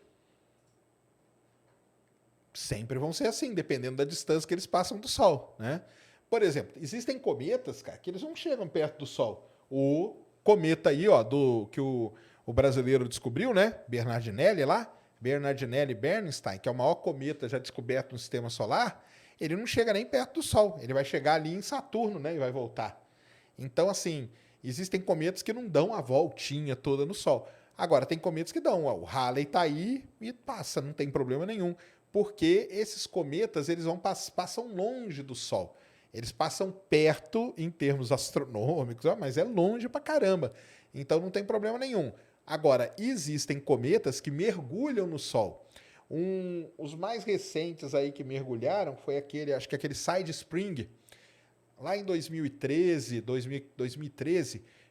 Sempre vão ser assim, dependendo da distância que eles passam do Sol, né? Por exemplo, existem cometas, cara, que eles não chegam perto do Sol. O cometa aí, ó, que o brasileiro descobriu, né? Bernardinelli lá, Bernardinelli-Bernstein, que é o maior cometa já descoberto no Sistema Solar, ele não chega nem perto do Sol. Ele vai chegar ali em Saturno, né? E vai voltar. Então, assim, existem cometas que não dão a voltinha toda no Sol. Agora, tem cometas que dão. Ó, o Halley está aí e passa, não tem problema nenhum. Porque esses cometas, eles passam longe do Sol. Eles passam perto em termos astronômicos, mas é longe pra caramba. Então, não tem problema nenhum. Agora, existem cometas que mergulham no Sol. Os mais recentes aí que mergulharam foi acho que aquele Side Spring, lá em 2013,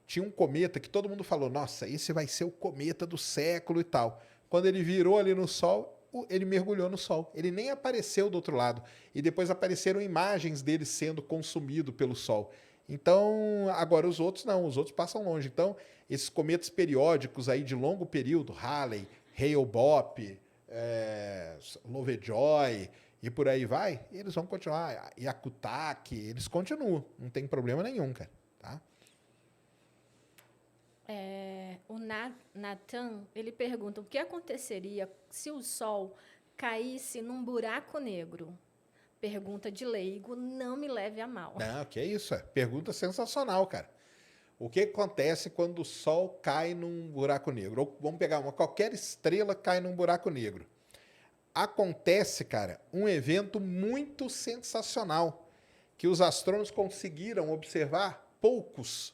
tinha um cometa que todo mundo falou, nossa, esse vai ser o cometa do século e tal. Quando ele virou ali no Sol, ele mergulhou no Sol. Ele nem apareceu do outro lado. E depois apareceram imagens dele sendo consumido pelo Sol. Então, agora os outros não, os outros passam longe. Então, esses cometas periódicos aí de longo período, Halley, Hale-Bopp, Lovejoy e por aí vai, eles vão continuar. Yakutake, eles continuam. Não tem problema nenhum, cara. Tá? O Nathan, ele pergunta o que aconteceria se o Sol caísse num buraco negro? Pergunta de leigo, não me leve a mal. Não, que é isso. Pergunta sensacional, cara. O que acontece quando o Sol cai num buraco negro? Ou vamos pegar qualquer estrela cai num buraco negro. Acontece, cara, um evento muito sensacional que os astrônomos conseguiram observar poucos,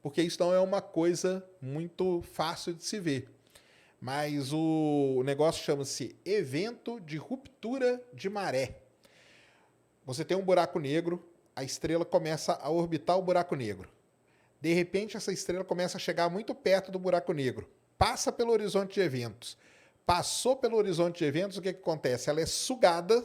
porque isso não é uma coisa muito fácil de se ver. Mas o negócio chama-se evento de ruptura de maré. Você tem um buraco negro, a estrela começa a orbitar o buraco negro. De repente, essa estrela começa a chegar muito perto do buraco negro, passa pelo horizonte de eventos. Passou pelo horizonte de eventos, o que acontece? Ela é sugada,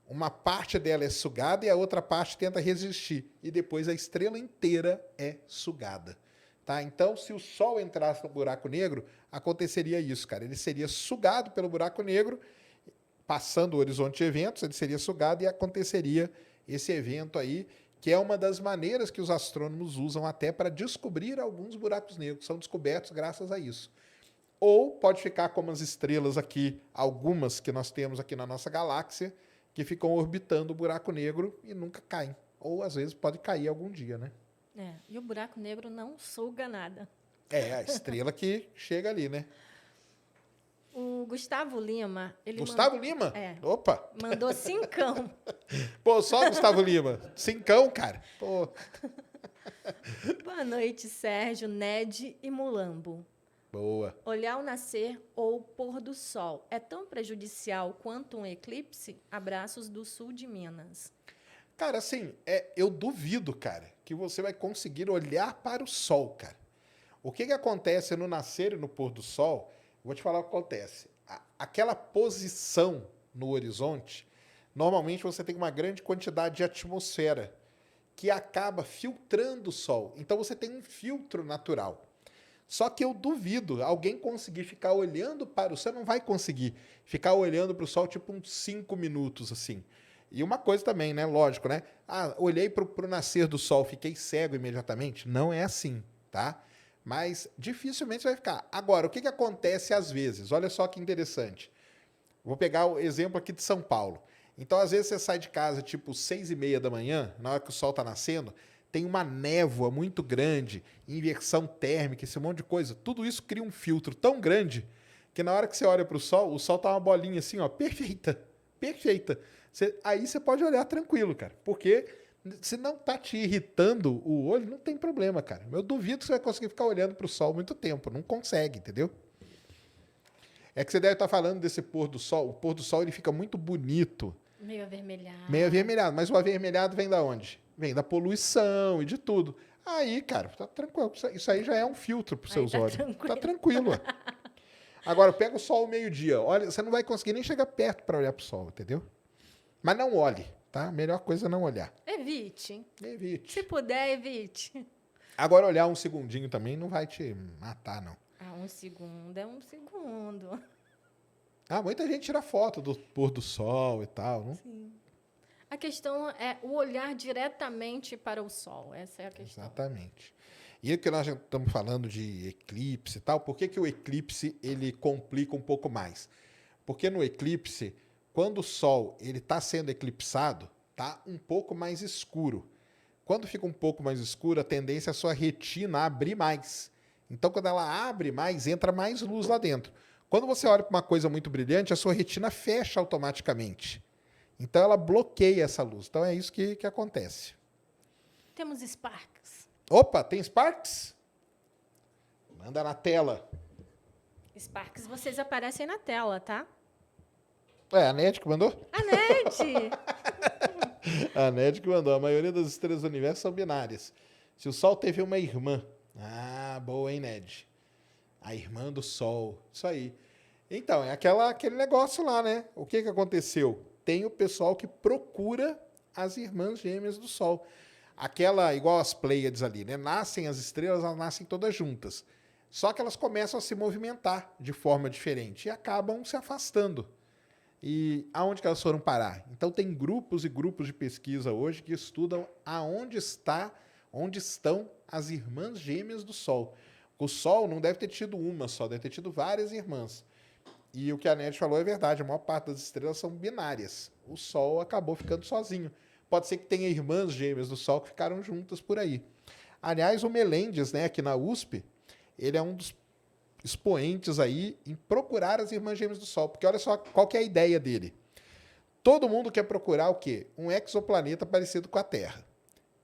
uma parte dela é sugada e a outra parte tenta resistir. E depois a estrela inteira é sugada. Tá? Então, se o Sol entrasse no buraco negro, aconteceria isso, cara. Ele seria sugado pelo buraco negro, passando o horizonte de eventos, ele seria sugado e aconteceria esse evento aí, que é uma das maneiras que os astrônomos usam até para descobrir alguns buracos negros, que são descobertos graças a isso. Ou pode ficar como as estrelas aqui, algumas que nós temos aqui na nossa galáxia, que ficam orbitando o buraco negro e nunca caem. Ou, às vezes, pode cair algum dia, né? E o buraco negro não suga nada. É, a estrela que chega ali, né? O Gustavo Lima... Lima? É. Opa! Mandou 5. Pô, só Gustavo Lima. 5, cara. Pô. Boa noite, Sérgio, Ned e Mulambo. Boa. Olhar o nascer ou pôr do sol é tão prejudicial quanto um eclipse? Abraços do sul de Minas. Cara, assim, eu duvido, cara, que você vai conseguir olhar para o sol, cara. O que acontece no nascer e no pôr do sol? Vou te falar o que acontece. Aquela posição no horizonte, normalmente você tem uma grande quantidade de atmosfera que acaba filtrando o sol. Então você tem um filtro natural. Só que eu duvido alguém conseguir ficar olhando para o sol. Você não vai conseguir ficar olhando para o sol tipo uns 5 minutos assim. E uma coisa também, né? Lógico, né? Olhei para o nascer do sol, fiquei cego imediatamente. Não é assim, tá? Mas dificilmente você vai ficar. Agora, o que acontece às vezes? Olha só que interessante. Vou pegar o exemplo aqui de São Paulo. Então, às vezes você sai de casa tipo 6:30 da manhã, na hora que o sol está nascendo, tem uma névoa muito grande, inversão térmica, esse monte de coisa. Tudo isso cria um filtro tão grande que na hora que você olha para o sol tá uma bolinha assim, ó, perfeita, perfeita. Aí você pode olhar tranquilo, cara, porque se não tá te irritando o olho, não tem problema, cara. Eu duvido que você vai conseguir ficar olhando para o sol muito tempo, não consegue, entendeu? É que você deve estar falando desse pôr do sol. O pôr do sol ele fica muito bonito. Meio avermelhado. Meio avermelhado, mas o avermelhado vem da onde? Vem da poluição e de tudo. Aí, cara, tá tranquilo. Isso aí já é um filtro para os seus olhos. Tá tranquilo. Agora, pega o sol ao meio-dia. Olha, você não vai conseguir nem chegar perto para olhar para o sol, entendeu? Mas não olhe, tá? A melhor coisa é não olhar. Evite. Evite. Se puder, evite. Agora, olhar um segundinho também não vai te matar, não. 1 segundo é 1 segundo. Muita gente tira foto do pôr do sol e tal, não? Sim. A questão é o olhar diretamente para o sol. Essa é a questão. Exatamente. E o que nós já estamos falando de eclipse e tal, por que o eclipse ele complica um pouco mais? Porque no eclipse, quando o Sol está sendo eclipsado, está um pouco mais escuro. Quando fica um pouco mais escuro, a tendência é a sua retina abrir mais. Então, quando ela abre mais, entra mais luz lá dentro. Quando você olha para uma coisa muito brilhante, a sua retina fecha automaticamente. Então, ela bloqueia essa luz. Então, é isso que acontece. Temos Sparks. Opa, tem Sparks? Manda na tela. Sparks, vocês aparecem na tela, tá? É, a NET que mandou? A NET! A NET que mandou. A maioria das estrelas do universo são binárias. Se o Sol teve uma irmã. Ah, boa, hein, Ned? A irmã do Sol. Isso aí. Então, é aquele negócio lá, né? O que aconteceu? Tem o pessoal que procura as irmãs gêmeas do Sol. Aquela, igual as Pleiades ali, né? Nascem as estrelas, elas nascem todas juntas. Só que elas começam a se movimentar de forma diferente e acabam se afastando. E aonde que elas foram parar? Então tem grupos e grupos de pesquisa hoje que estudam onde estão as irmãs gêmeas do Sol. O Sol não deve ter tido uma só, deve ter tido várias irmãs. E o que a Ned falou é verdade, a maior parte das estrelas são binárias. O Sol acabou ficando sozinho. Pode ser que tenha irmãs gêmeas do Sol que ficaram juntas por aí. Aliás, o Melendes, né, aqui na USP, ele é um dos expoentes aí em procurar as irmãs gêmeas do Sol. Porque olha só qual que é a ideia dele. Todo mundo quer procurar o quê? Um exoplaneta parecido com a Terra.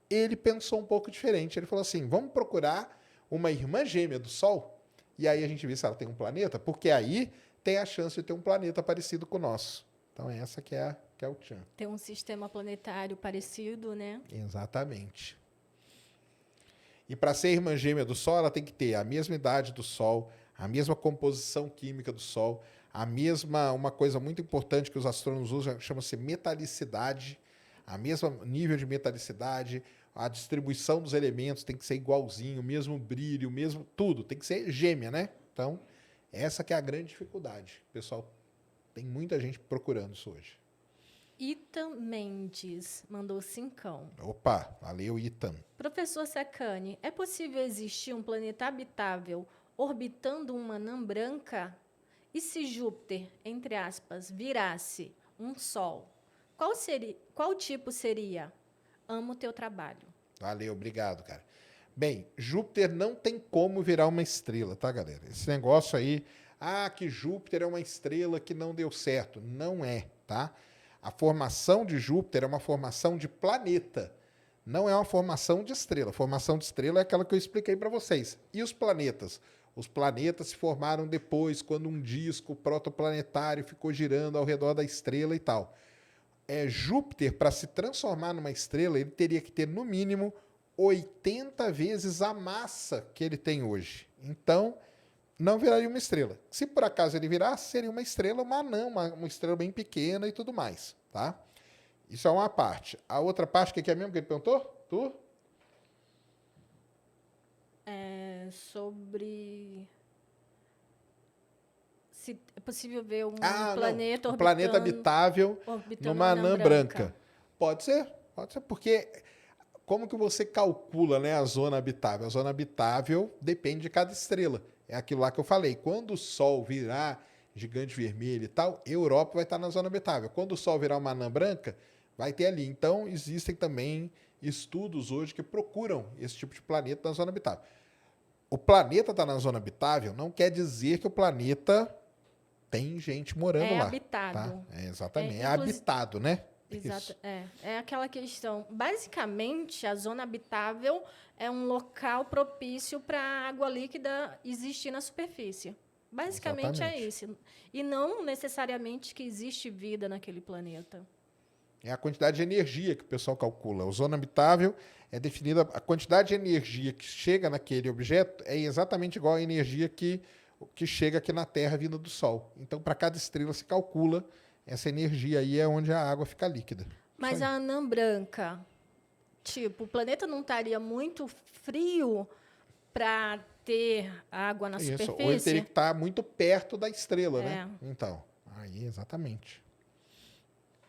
Ele pensou um pouco diferente. Ele falou assim, vamos procurar uma irmã gêmea do Sol? E aí a gente vê se ela tem um planeta, porque aí tem a chance de ter um planeta parecido com o nosso. Então essa que é o tchan. Tem um sistema planetário parecido, né? Exatamente. E para ser irmã gêmea do Sol, ela tem que ter a mesma idade do Sol, a mesma composição química do Sol, uma coisa muito importante que os astrônomos usam, chama-se metalicidade, a mesma nível de metalicidade, a distribuição dos elementos tem que ser igualzinho, o mesmo brilho, o mesmo tudo, tem que ser gêmea, né? Então, essa que é a grande dificuldade. Pessoal, tem muita gente procurando isso hoje. Itan Mendes mandou 5. Opa, valeu, Itan. Professor Sacani, é possível existir um planeta habitável orbitando uma anã branca? E se Júpiter, entre aspas, virasse um Sol, qual tipo seria? Amo o teu trabalho. Valeu, obrigado, cara. Bem, Júpiter não tem como virar uma estrela, tá, galera? Esse negócio aí, que Júpiter é uma estrela que não deu certo. Não é, tá? A formação de Júpiter é uma formação de planeta. Não é uma formação de estrela. A formação de estrela é aquela que eu expliquei para vocês. E os planetas? Os planetas se formaram depois, quando um disco protoplanetário ficou girando ao redor da estrela e tal. Júpiter, para se transformar numa estrela, ele teria que ter, no mínimo, 80 vezes a massa que ele tem hoje. Então, não viraria uma estrela. Se por acaso ele virasse, seria uma estrela, uma anã, uma estrela bem pequena e tudo mais, tá? Isso é uma parte. A outra parte, o que é mesmo que ele perguntou? Tu? Sobre se é possível ver um não. planeta Um planeta habitável numa anã branca. Pode ser, porque como que você calcula, né, a zona habitável? A zona habitável depende de cada estrela. É aquilo lá que eu falei. Quando o Sol virar gigante vermelho e tal, Europa vai estar na zona habitável. Quando o Sol virar uma anã branca, vai ter ali. Então, existem também estudos hoje que procuram esse tipo de planeta na zona habitável. O planeta está na zona habitável não quer dizer que o planeta tem gente morando lá. Habitado. Tá? Exatamente. É habitado, né? Exato. É aquela questão. Basicamente, a zona habitável é um local propício para a água líquida existir na superfície. Basicamente é isso. E não necessariamente que existe vida naquele planeta. É a quantidade de energia que o pessoal calcula. A zona habitável é definida... A quantidade de energia que chega naquele objeto é exatamente igual à energia que chega aqui na Terra vinda do Sol. Então, para cada estrela se calcula essa energia aí, é onde a água fica líquida. Mas a anã branca, tipo, o planeta não estaria muito frio para ter água na superfície? Ou ele teria que estar muito perto da estrela, né? Então, aí, exatamente.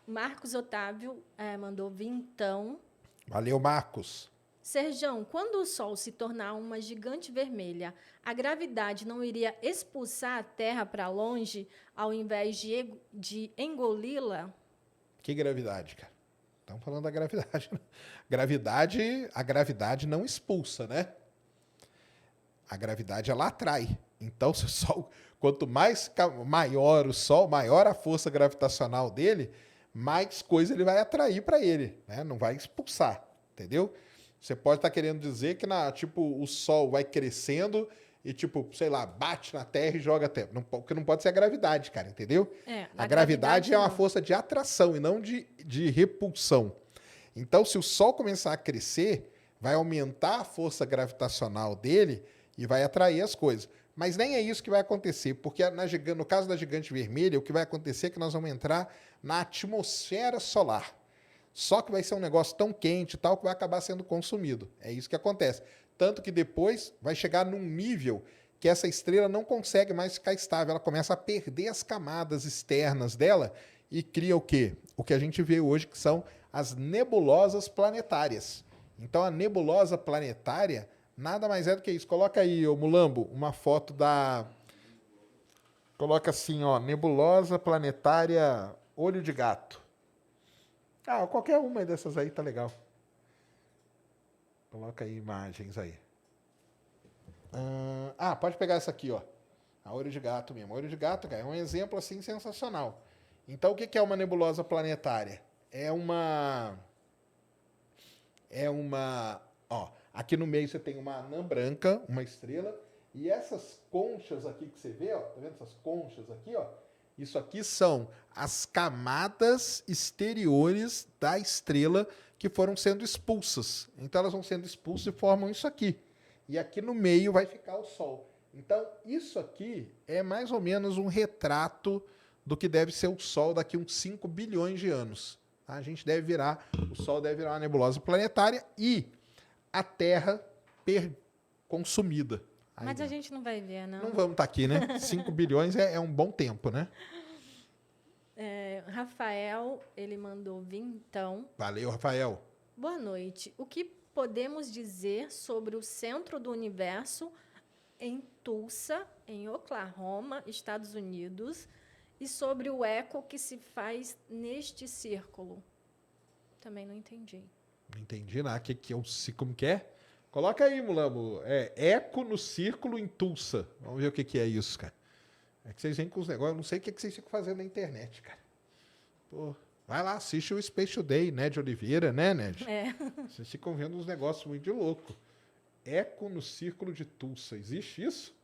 Marcos Otávio mandou vintão. Valeu, Marcos. Serjão, quando o Sol se tornar uma gigante vermelha, a gravidade não iria expulsar a Terra para longe ao invés de engoli-la? Que gravidade, cara? Estamos falando da gravidade. A gravidade não expulsa, né? A gravidade, ela atrai. Então, se o Sol, quanto maior o Sol, maior a força gravitacional dele, mais coisa ele vai atrair para ele, né? Não vai expulsar, entendeu? Você pode estar querendo dizer que o Sol vai crescendo e, tipo, sei lá, bate na Terra e joga a Terra. O que não pode ser a gravidade, cara, entendeu? A gravidade é uma força de atração e não de repulsão. Então, se o Sol começar a crescer, vai aumentar a força gravitacional dele e vai atrair as coisas. Mas nem é isso que vai acontecer, porque no caso da gigante vermelha, o que vai acontecer é que nós vamos entrar na atmosfera solar. Só que vai ser um negócio tão quente e tal que vai acabar sendo consumido. É isso que acontece. Tanto que depois vai chegar num nível que essa estrela não consegue mais ficar estável. Ela começa a perder as camadas externas dela e cria o quê? O que a gente vê hoje, que são as nebulosas planetárias. Então, a nebulosa planetária nada mais é do que isso. Coloca aí, ô Mulambo, uma foto da... Coloca assim, ó, nebulosa planetária olho de gato. Ah, qualquer uma dessas aí tá legal. Coloca aí imagens aí. Pode pegar essa aqui, ó. A olho de gato mesmo. A olho de gato, cara, é um exemplo assim sensacional. Então, o que é uma nebulosa planetária? Ó, aqui no meio você tem uma anã branca, uma estrela, e essas conchas aqui que você vê, ó, tá vendo essas conchas aqui, ó? Isso aqui são as camadas exteriores da estrela que foram sendo expulsas. Então, elas vão sendo expulsas e formam isso aqui. E aqui no meio vai ficar o Sol. Então, isso aqui é mais ou menos um retrato do que deve ser o Sol daqui a uns 5 bilhões de anos. Tá? O Sol deve virar uma nebulosa planetária e a Terra consumida. Mas a gente não vai ver, não. Não vamos estar aqui, né? 5 bilhões é um bom tempo, né? Rafael, ele mandou vintão. Valeu, Rafael. Boa noite. O que podemos dizer sobre o centro do universo em Tulsa, em Oklahoma, Estados Unidos, e sobre o eco que se faz neste círculo? Também não entendi. Não entendi nada. Como que é? Coloca aí, Mulambo. Eco no círculo em Tulsa. Vamos ver o que é isso, cara. É que vocês vêm com os negócios. Eu não sei o que vocês ficam fazendo na internet, cara. Pô, vai lá, assiste o Space Today, Ned Oliveira, né, Ned? Vocês ficam vendo uns negócios muito de louco. Eco no círculo de Tulsa. Existe isso?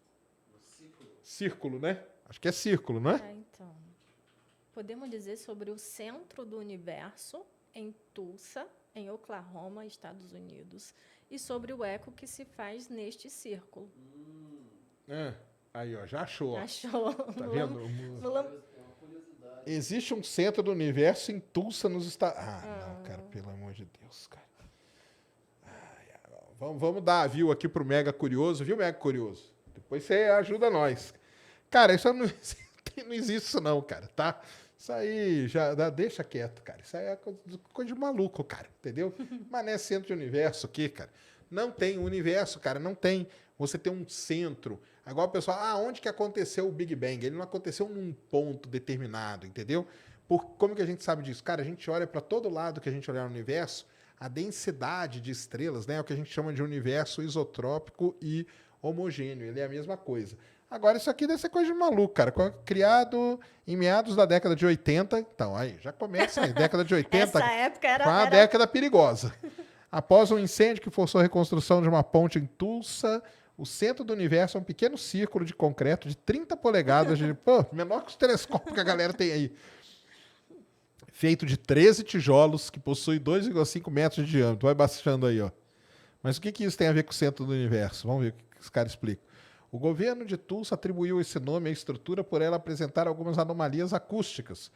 Círculo, né? Acho que é círculo, não é? Então. Podemos dizer sobre o centro do universo em Tulsa, em Oklahoma, Estados Unidos, e sobre o eco que se faz neste círculo. Aí, ó, já achou. Achou. Tá vendo? Existe um centro do universo em Tulsa, nos Estados... não, cara, pelo amor de Deus, cara. Vamos dar a view aqui pro Mega Curioso, viu, Mega Curioso? Depois você ajuda nós. Cara, isso não existe isso não, cara, tá? Isso aí deixa quieto, cara. Isso aí é coisa de maluco, cara, entendeu? Mas não é centro de universo aqui, cara. Não tem universo, cara, não tem. Você tem um centro. Agora o pessoal, onde que aconteceu o Big Bang? Ele não aconteceu num ponto determinado, entendeu? Como que a gente sabe disso? Cara, a gente olha para todo lado que a gente olhar no universo, a densidade de estrelas, né, é o que a gente chama de universo isotrópico e homogêneo. Ele é a mesma coisa. Agora, isso aqui deve ser coisa de maluco, cara. Criado em meados da década de 80. Então, aí, já começa aí, década de 80. Essa época era uma década perigosa. Após um incêndio que forçou a reconstrução de uma ponte em Tulsa, o centro do universo é um pequeno círculo de concreto de 30 polegadas, menor que os telescópios que a galera tem aí. Feito de 13 tijolos, que possui 2,5 metros de diâmetro. Vai baixando aí, ó. Mas o que isso tem a ver com o centro do universo? Vamos ver o que os caras explicam. O governo de Tulsa atribuiu esse nome à estrutura por ela apresentar algumas anomalias acústicas.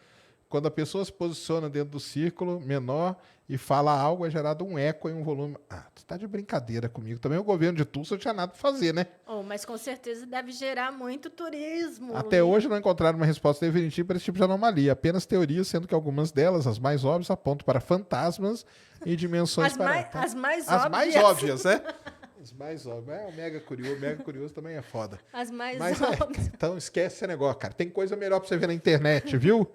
Quando a pessoa se posiciona dentro do círculo menor e fala algo, é gerado um eco em um volume... tu tá de brincadeira comigo. Também o governo de Tulsa não tinha nada para fazer, né? Mas com certeza deve gerar muito turismo. Até hoje não encontraram uma resposta definitiva para esse tipo de anomalia. Apenas teorias, sendo que algumas delas, as mais óbvias, apontam para fantasmas e dimensões... As mais óbvias, né? As mais óbvias. O Mega Curioso também é foda. As mais óbvias. Então esquece esse negócio, cara. Tem coisa melhor para você ver na internet, viu?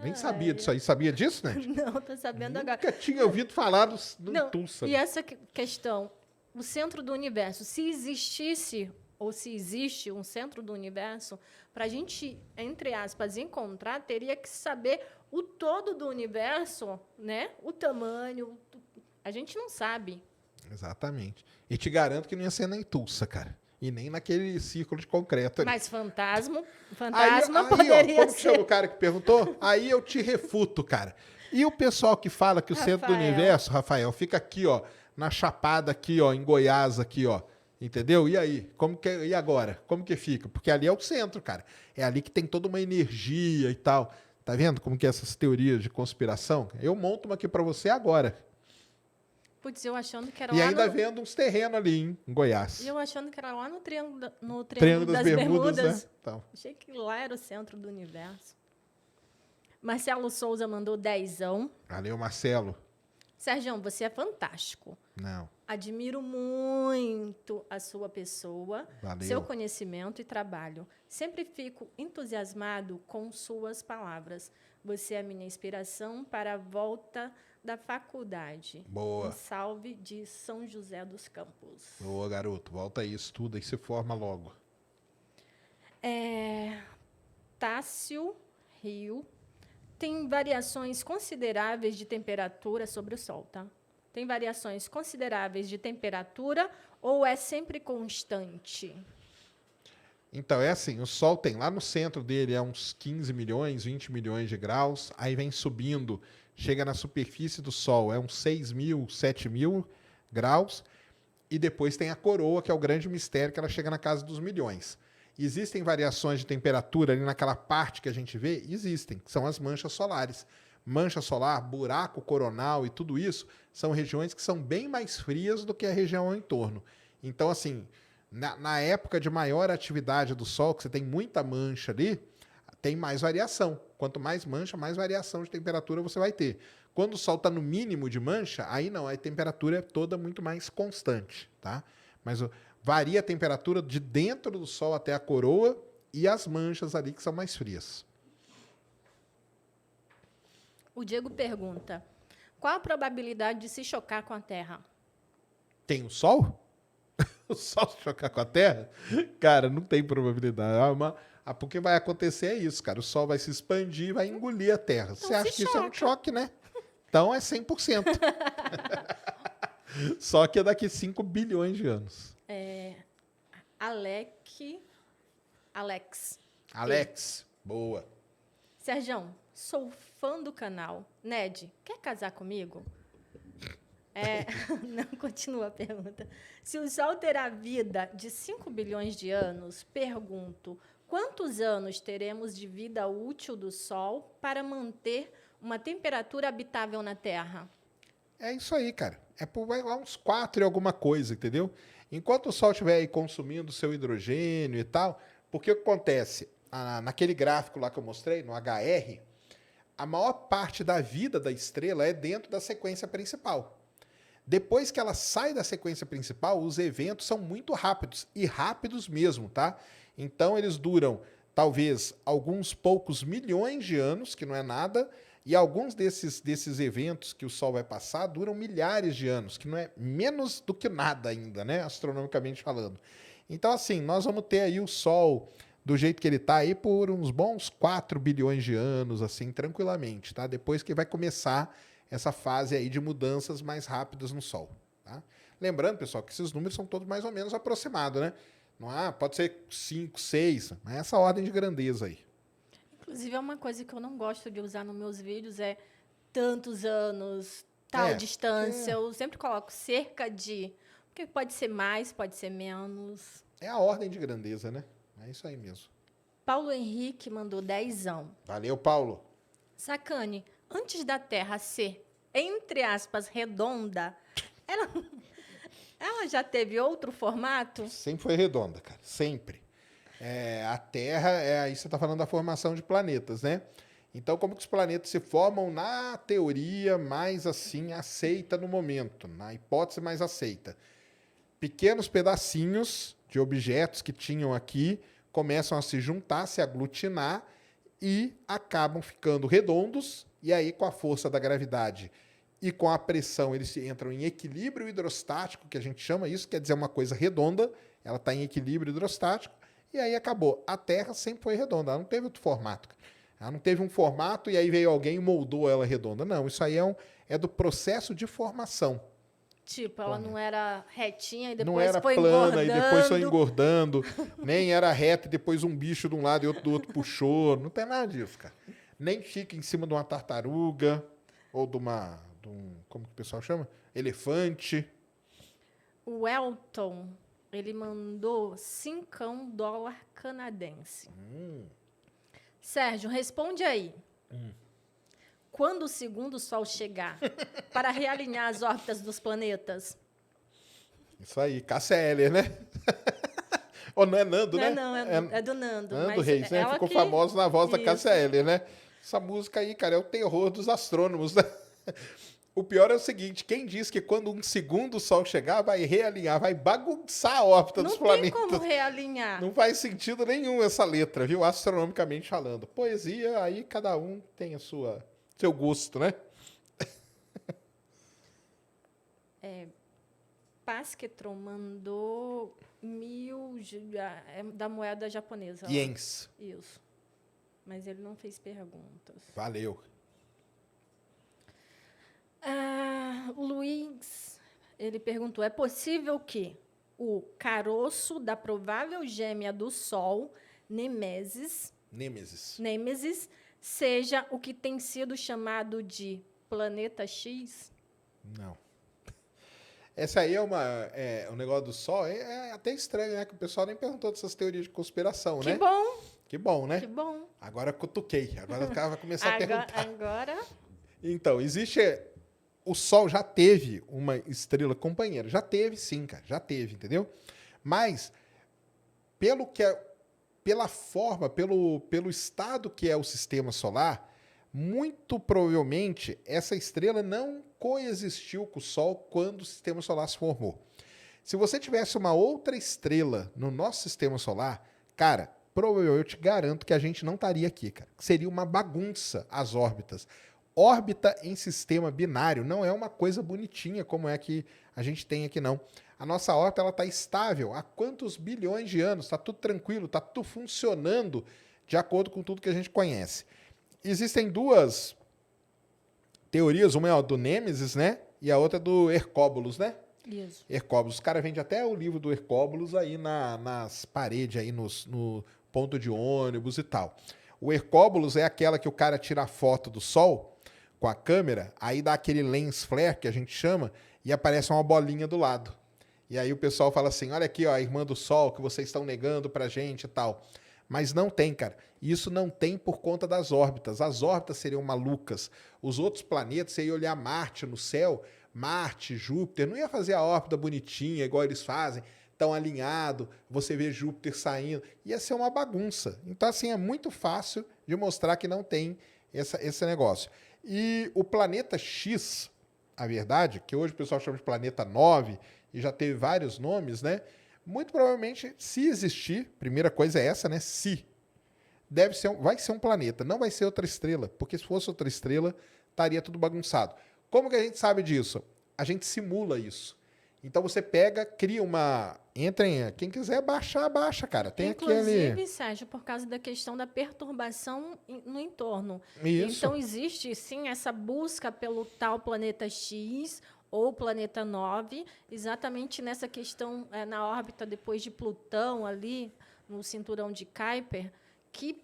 Nem sabia disso aí. Sabia disso, né? Não, tô sabendo agora. Nunca tinha ouvido falar do Tulsa. E essa questão, o centro do universo, se existisse ou se existe um centro do universo, para a gente, entre aspas, encontrar, teria que saber o todo do universo, né? O tamanho. A gente não sabe. Exatamente. E te garanto que não ia ser nem Tulsa, cara. E nem naquele círculo de concreto ali. Mas fantasma Aí, poderia como ser. chama o cara que perguntou? Aí eu te refuto, cara. E o pessoal que fala que o centro do Rafael. universo, Rafael, fica aqui, ó, na Chapada aqui, ó, em Goiás aqui, ó. Entendeu? E aí? E agora? Como que fica? Porque ali é o centro, cara. É ali que tem toda uma energia e tal. Tá vendo como que é essas teorias de conspiração? Eu monto uma aqui pra você agora. Putz, eu achando que era E lá ainda no... vendo uns terrenos ali, hein, em Goiás. Eu achando que era lá no Triângulo Triângulo das das Bermudas, Bermudas. né? Então, Achei que lá era o centro do universo. Marcelo Souza mandou 10. valeu, Marcelo. Sérgio, você é fantástico. Não, Admiro muito a sua pessoa, valeu. seu conhecimento e trabalho. Sempre fico entusiasmado com suas palavras. Você é a minha inspiração para a volta da faculdade. Boa. Um salve de São José dos Campos. Ô, garoto, volta aí, estuda e se forma logo. Tássio Rio. Tem variações consideráveis de temperatura sobre o Sol, tá? Tem variações consideráveis de temperatura ou é sempre constante? Então, é assim, o Sol tem lá no centro dele é uns 15 milhões, 20 milhões de graus, aí vem subindo, chega na superfície do Sol, é uns 6 mil, 7 mil graus, e depois tem a coroa, que é o grande mistério, que ela chega na casa dos milhões. Existem variações de temperatura ali naquela parte que a gente vê? Existem, que são as manchas solares. Mancha solar, buraco coronal e tudo isso são regiões que são bem mais frias do que a região ao entorno. Então, assim, na época de maior atividade do Sol, que você tem muita mancha ali, tem mais variação. Quanto mais mancha, mais variação de temperatura você vai ter. Quando o Sol está no mínimo de mancha, aí não, a temperatura é toda muito mais constante, tá? Mas varia a temperatura de dentro do Sol até a coroa e as manchas ali que são mais frias. O Diego pergunta: qual a probabilidade de se chocar com a Terra? Tem o Sol? O Sol se chocar com a Terra? Cara, não tem probabilidade. Porque vai acontecer é isso, cara. O Sol vai se expandir e vai engolir a Terra. Então Você acha que isso é um choque, né? Então é 100%. Só que é daqui 5 bilhões de anos. Alex, boa. Sérgio, sou fã do canal. Ned, quer casar comigo? Não, continua a pergunta. Se o Sol terá vida de 5 bilhões de anos, pergunto, quantos anos teremos de vida útil do Sol para manter uma temperatura habitável na Terra? É isso aí, cara. Vai lá uns 4 e alguma coisa, entendeu? Enquanto o Sol estiver aí consumindo seu hidrogênio e tal, porque o que acontece? Naquele gráfico lá que eu mostrei, no HR, a maior parte da vida da estrela é dentro da sequência principal. Depois que ela sai da sequência principal, os eventos são muito rápidos, e rápidos mesmo, tá? Então eles duram, talvez, alguns poucos milhões de anos, que não é nada, e alguns desses eventos que o Sol vai passar duram milhares de anos, que não é menos do que nada ainda, né? Astronomicamente falando. Então, assim, nós vamos ter aí o Sol do jeito que ele está aí por uns bons 4 bilhões de anos, assim, tranquilamente, tá? Depois que vai começar essa fase aí de mudanças mais rápidas no Sol, tá? Lembrando, pessoal, que esses números são todos mais ou menos aproximados, né? Não pode ser 5, 6, mas essa ordem de grandeza aí. Inclusive, é uma coisa que eu não gosto de usar nos meus vídeos, é tantos anos, tal distância. Eu sempre coloco cerca de... Porque pode ser mais, pode ser menos. É a ordem de grandeza, né? É isso aí mesmo. Paulo Henrique mandou 10. Valeu, Paulo. Sacane, antes da Terra ser, entre aspas, redonda, ela já teve outro formato? Sempre foi redonda, cara. Sempre. A Terra, aí você está falando da formação de planetas, né? Então, como que os planetas se formam na teoria mais assim aceita no momento, na hipótese mais aceita? Pequenos pedacinhos de objetos que tinham aqui começam a se juntar, se aglutinar e acabam ficando redondos, e aí com a força da gravidade e com a pressão eles entram em equilíbrio hidrostático, que a gente chama isso, quer dizer uma coisa redonda, ela está em equilíbrio hidrostático, e aí acabou. A Terra sempre foi redonda, ela não teve outro formato. Ela não teve um formato e aí veio alguém e moldou ela redonda. Não, isso aí é do processo de formação. Tipo, ela não era retinha e Não depois era foi plana e depois foi engordando. engordando. Nem era reta e depois um bicho de um lado e outro do outro puxou. Não tem nada disso, cara. Nem fica em cima de uma tartaruga ou de um, como que o pessoal chama? Elefante. O Elton, ele mandou $5 canadense. Sérgio, responde aí. Quando o segundo sol chegar para realinhar as órbitas dos planetas? Isso aí, Cássia Eller, né? Ou não é Nando, né? Não, é do Nando. Nando mas Reis, né? ela Ficou que- famoso na voz da Isso. Cássia Eller, né? Essa música aí, cara, é o terror dos astrônomos, né? O pior é o seguinte, quem diz que quando um segundo sol chegar, vai realinhar, vai bagunçar a órbita dos Não tem planetas. como realinhar. Não faz sentido nenhum essa letra, viu? Astronomicamente falando. Poesia, aí cada um tem a seu gosto, né? Pasquetron mandou 1.000 da moeda japonesa. Lá. Iens. Isso. Mas ele não fez perguntas. Valeu. O Luiz, ele perguntou, é possível que o caroço da provável gêmea do Sol, Nêmesis, seja o que tem sido chamado de planeta X? Não. Essa aí é um negócio do Sol, é até estranho, né? Que o pessoal nem perguntou dessas teorias de conspiração, né? Que bom, Que bom, né? que bom. Agora cutuquei. Agora o cara vai começar a perguntar. Agora, Então, o Sol já teve uma estrela companheira. Já teve, sim, cara. Já teve, entendeu? Mas, pela forma, pelo estado que é o sistema solar, muito provavelmente essa estrela não coexistiu com o Sol quando o sistema solar se formou. Se você tivesse uma outra estrela no nosso sistema solar, cara, provavelmente eu te garanto que a gente não estaria aqui, cara. Seria uma bagunça as órbitas. Órbita em sistema binário não é uma coisa bonitinha como é que a gente tem aqui, não. A nossa órbita ela está estável há quantos bilhões de anos? Está tudo tranquilo, está tudo funcionando de acordo com tudo que a gente conhece. Existem duas teorias, uma é a do Nêmesis, né? E a outra é do Hercóbulos, né? isso. Hercóbulos. Os caras vendem até o livro do Hercóbulos aí nas paredes, aí no ponto de ônibus e tal. O Hercóbulos é aquela que o cara tira a foto do Sol com a câmera, aí dá aquele lens flare que a gente chama e aparece uma bolinha do lado. E aí o pessoal fala assim, olha aqui, ó, a irmã do Sol que vocês estão negando pra gente e tal. Mas não tem, cara. Isso não tem por conta das órbitas. As órbitas seriam malucas. Os outros planetas, você ia olhar Marte no céu, Marte, Júpiter, não ia fazer a órbita bonitinha, igual eles fazem, tão alinhado, você vê Júpiter saindo. Ia ser uma bagunça. Então, assim, é muito fácil de mostrar que não tem esse negócio. E o planeta X, a verdade, que hoje o pessoal chama de planeta 9, e já teve vários nomes, né? Muito provavelmente, se existir, primeira coisa é essa, né? Se. Vai ser um planeta, não vai ser outra estrela, porque se fosse outra estrela, estaria tudo bagunçado. Como que a gente sabe disso? A gente simula isso. Então você pega, cria uma... Quem quiser baixar, baixa, cara. Tem Inclusive, aquele... Sérgio, por causa da questão da perturbação no entorno. Isso. Então, existe, sim, essa busca pelo tal planeta X ou planeta 9, exatamente nessa questão, na órbita depois de Plutão, ali, no cinturão de Kuiper, que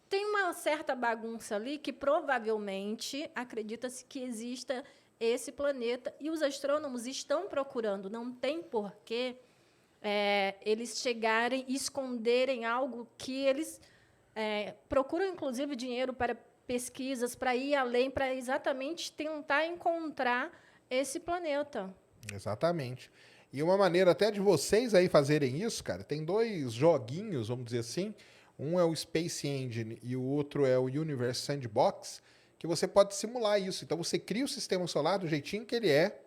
tem uma certa bagunça ali que, provavelmente, acredita-se que exista esse planeta, e os astrônomos estão procurando, não tem porquê eles chegarem e esconderem algo que eles procuram, inclusive, dinheiro para pesquisas, para ir além, para exatamente tentar encontrar esse planeta. Exatamente. E uma maneira até de vocês aí fazerem isso, cara, tem dois joguinhos, vamos dizer assim, um é o Space Engine e o outro é o Universe Sandbox, que você pode simular isso. Então você cria o sistema solar do jeitinho que ele é,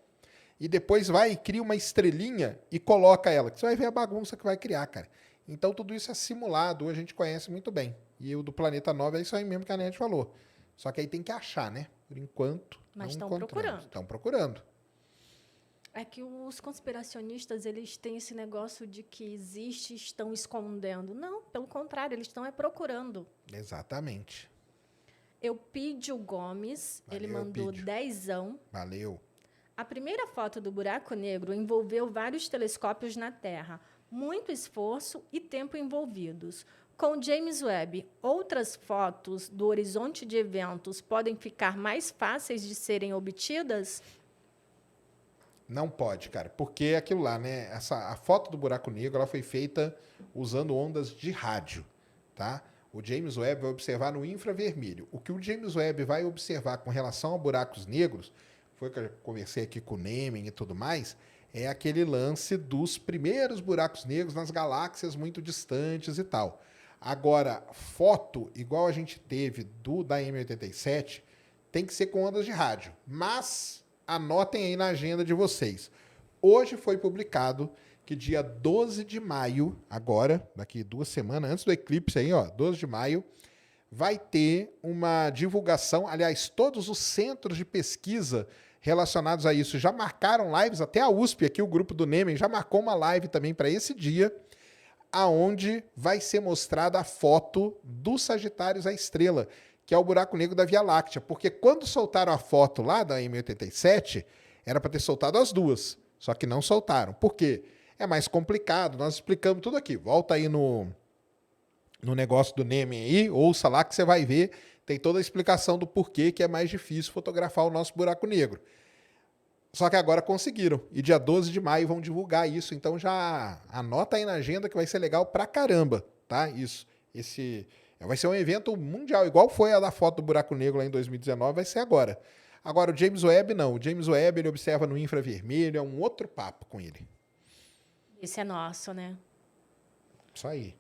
e depois vai e cria uma estrelinha e coloca ela, que você vai ver a bagunça que vai criar, cara. Então tudo isso é simulado, a gente conhece muito bem. E o do Planeta 9 é isso aí mesmo que a Nete falou. Só que aí tem que achar, né? Por enquanto, Mas não estão encontramos. procurando. Estão procurando. É que os conspiracionistas, eles têm esse negócio de que existe, estão escondendo. Não, pelo contrário, eles estão procurando. Exatamente. Eupídio Gomes, Valeu, ele mandou Eupídio. 10. Valeu. A primeira foto do buraco negro envolveu vários telescópios na Terra, muito esforço e tempo envolvidos. Com James Webb, outras fotos do horizonte de eventos podem ficar mais fáceis de serem obtidas? Não pode, cara, porque é aquilo lá, né? A foto do buraco negro ela foi feita usando ondas de rádio, tá? O James Webb vai observar no infravermelho. O que o James Webb vai observar com relação a buracos negros, foi que eu conversei aqui com o Neming e tudo mais, é aquele lance dos primeiros buracos negros nas galáxias muito distantes e tal. Agora, foto, igual a gente teve da M87, tem que ser com ondas de rádio. Mas anotem aí na agenda de vocês. Hoje foi publicado que dia 12 de maio, agora, daqui 2 semanas, antes do eclipse aí, ó, 12 de maio, vai ter uma divulgação. Aliás, todos os centros de pesquisa relacionados a isso já marcaram lives, até a USP, aqui o grupo do Neming, já marcou uma live também para esse dia, aonde vai ser mostrada a foto do Sagitários à Estrela, que é o buraco negro da Via Láctea. Porque quando soltaram a foto lá da M87, era para ter soltado as duas, só que não soltaram. Por quê? É mais complicado, nós explicamos tudo aqui. Volta aí no negócio do Neming aí, ouça lá que você vai ver, tem toda a explicação do porquê que é mais difícil fotografar o nosso buraco negro. Só que agora conseguiram. E dia 12 de maio vão divulgar isso. Então já anota aí na agenda que vai ser legal pra caramba, tá? Isso. Vai ser um evento mundial, igual foi a da foto do buraco negro lá em 2019, vai ser agora. Agora o James Webb não. O James Webb ele observa no infravermelho, é um outro papo com ele. Esse é nosso, né? Isso aí.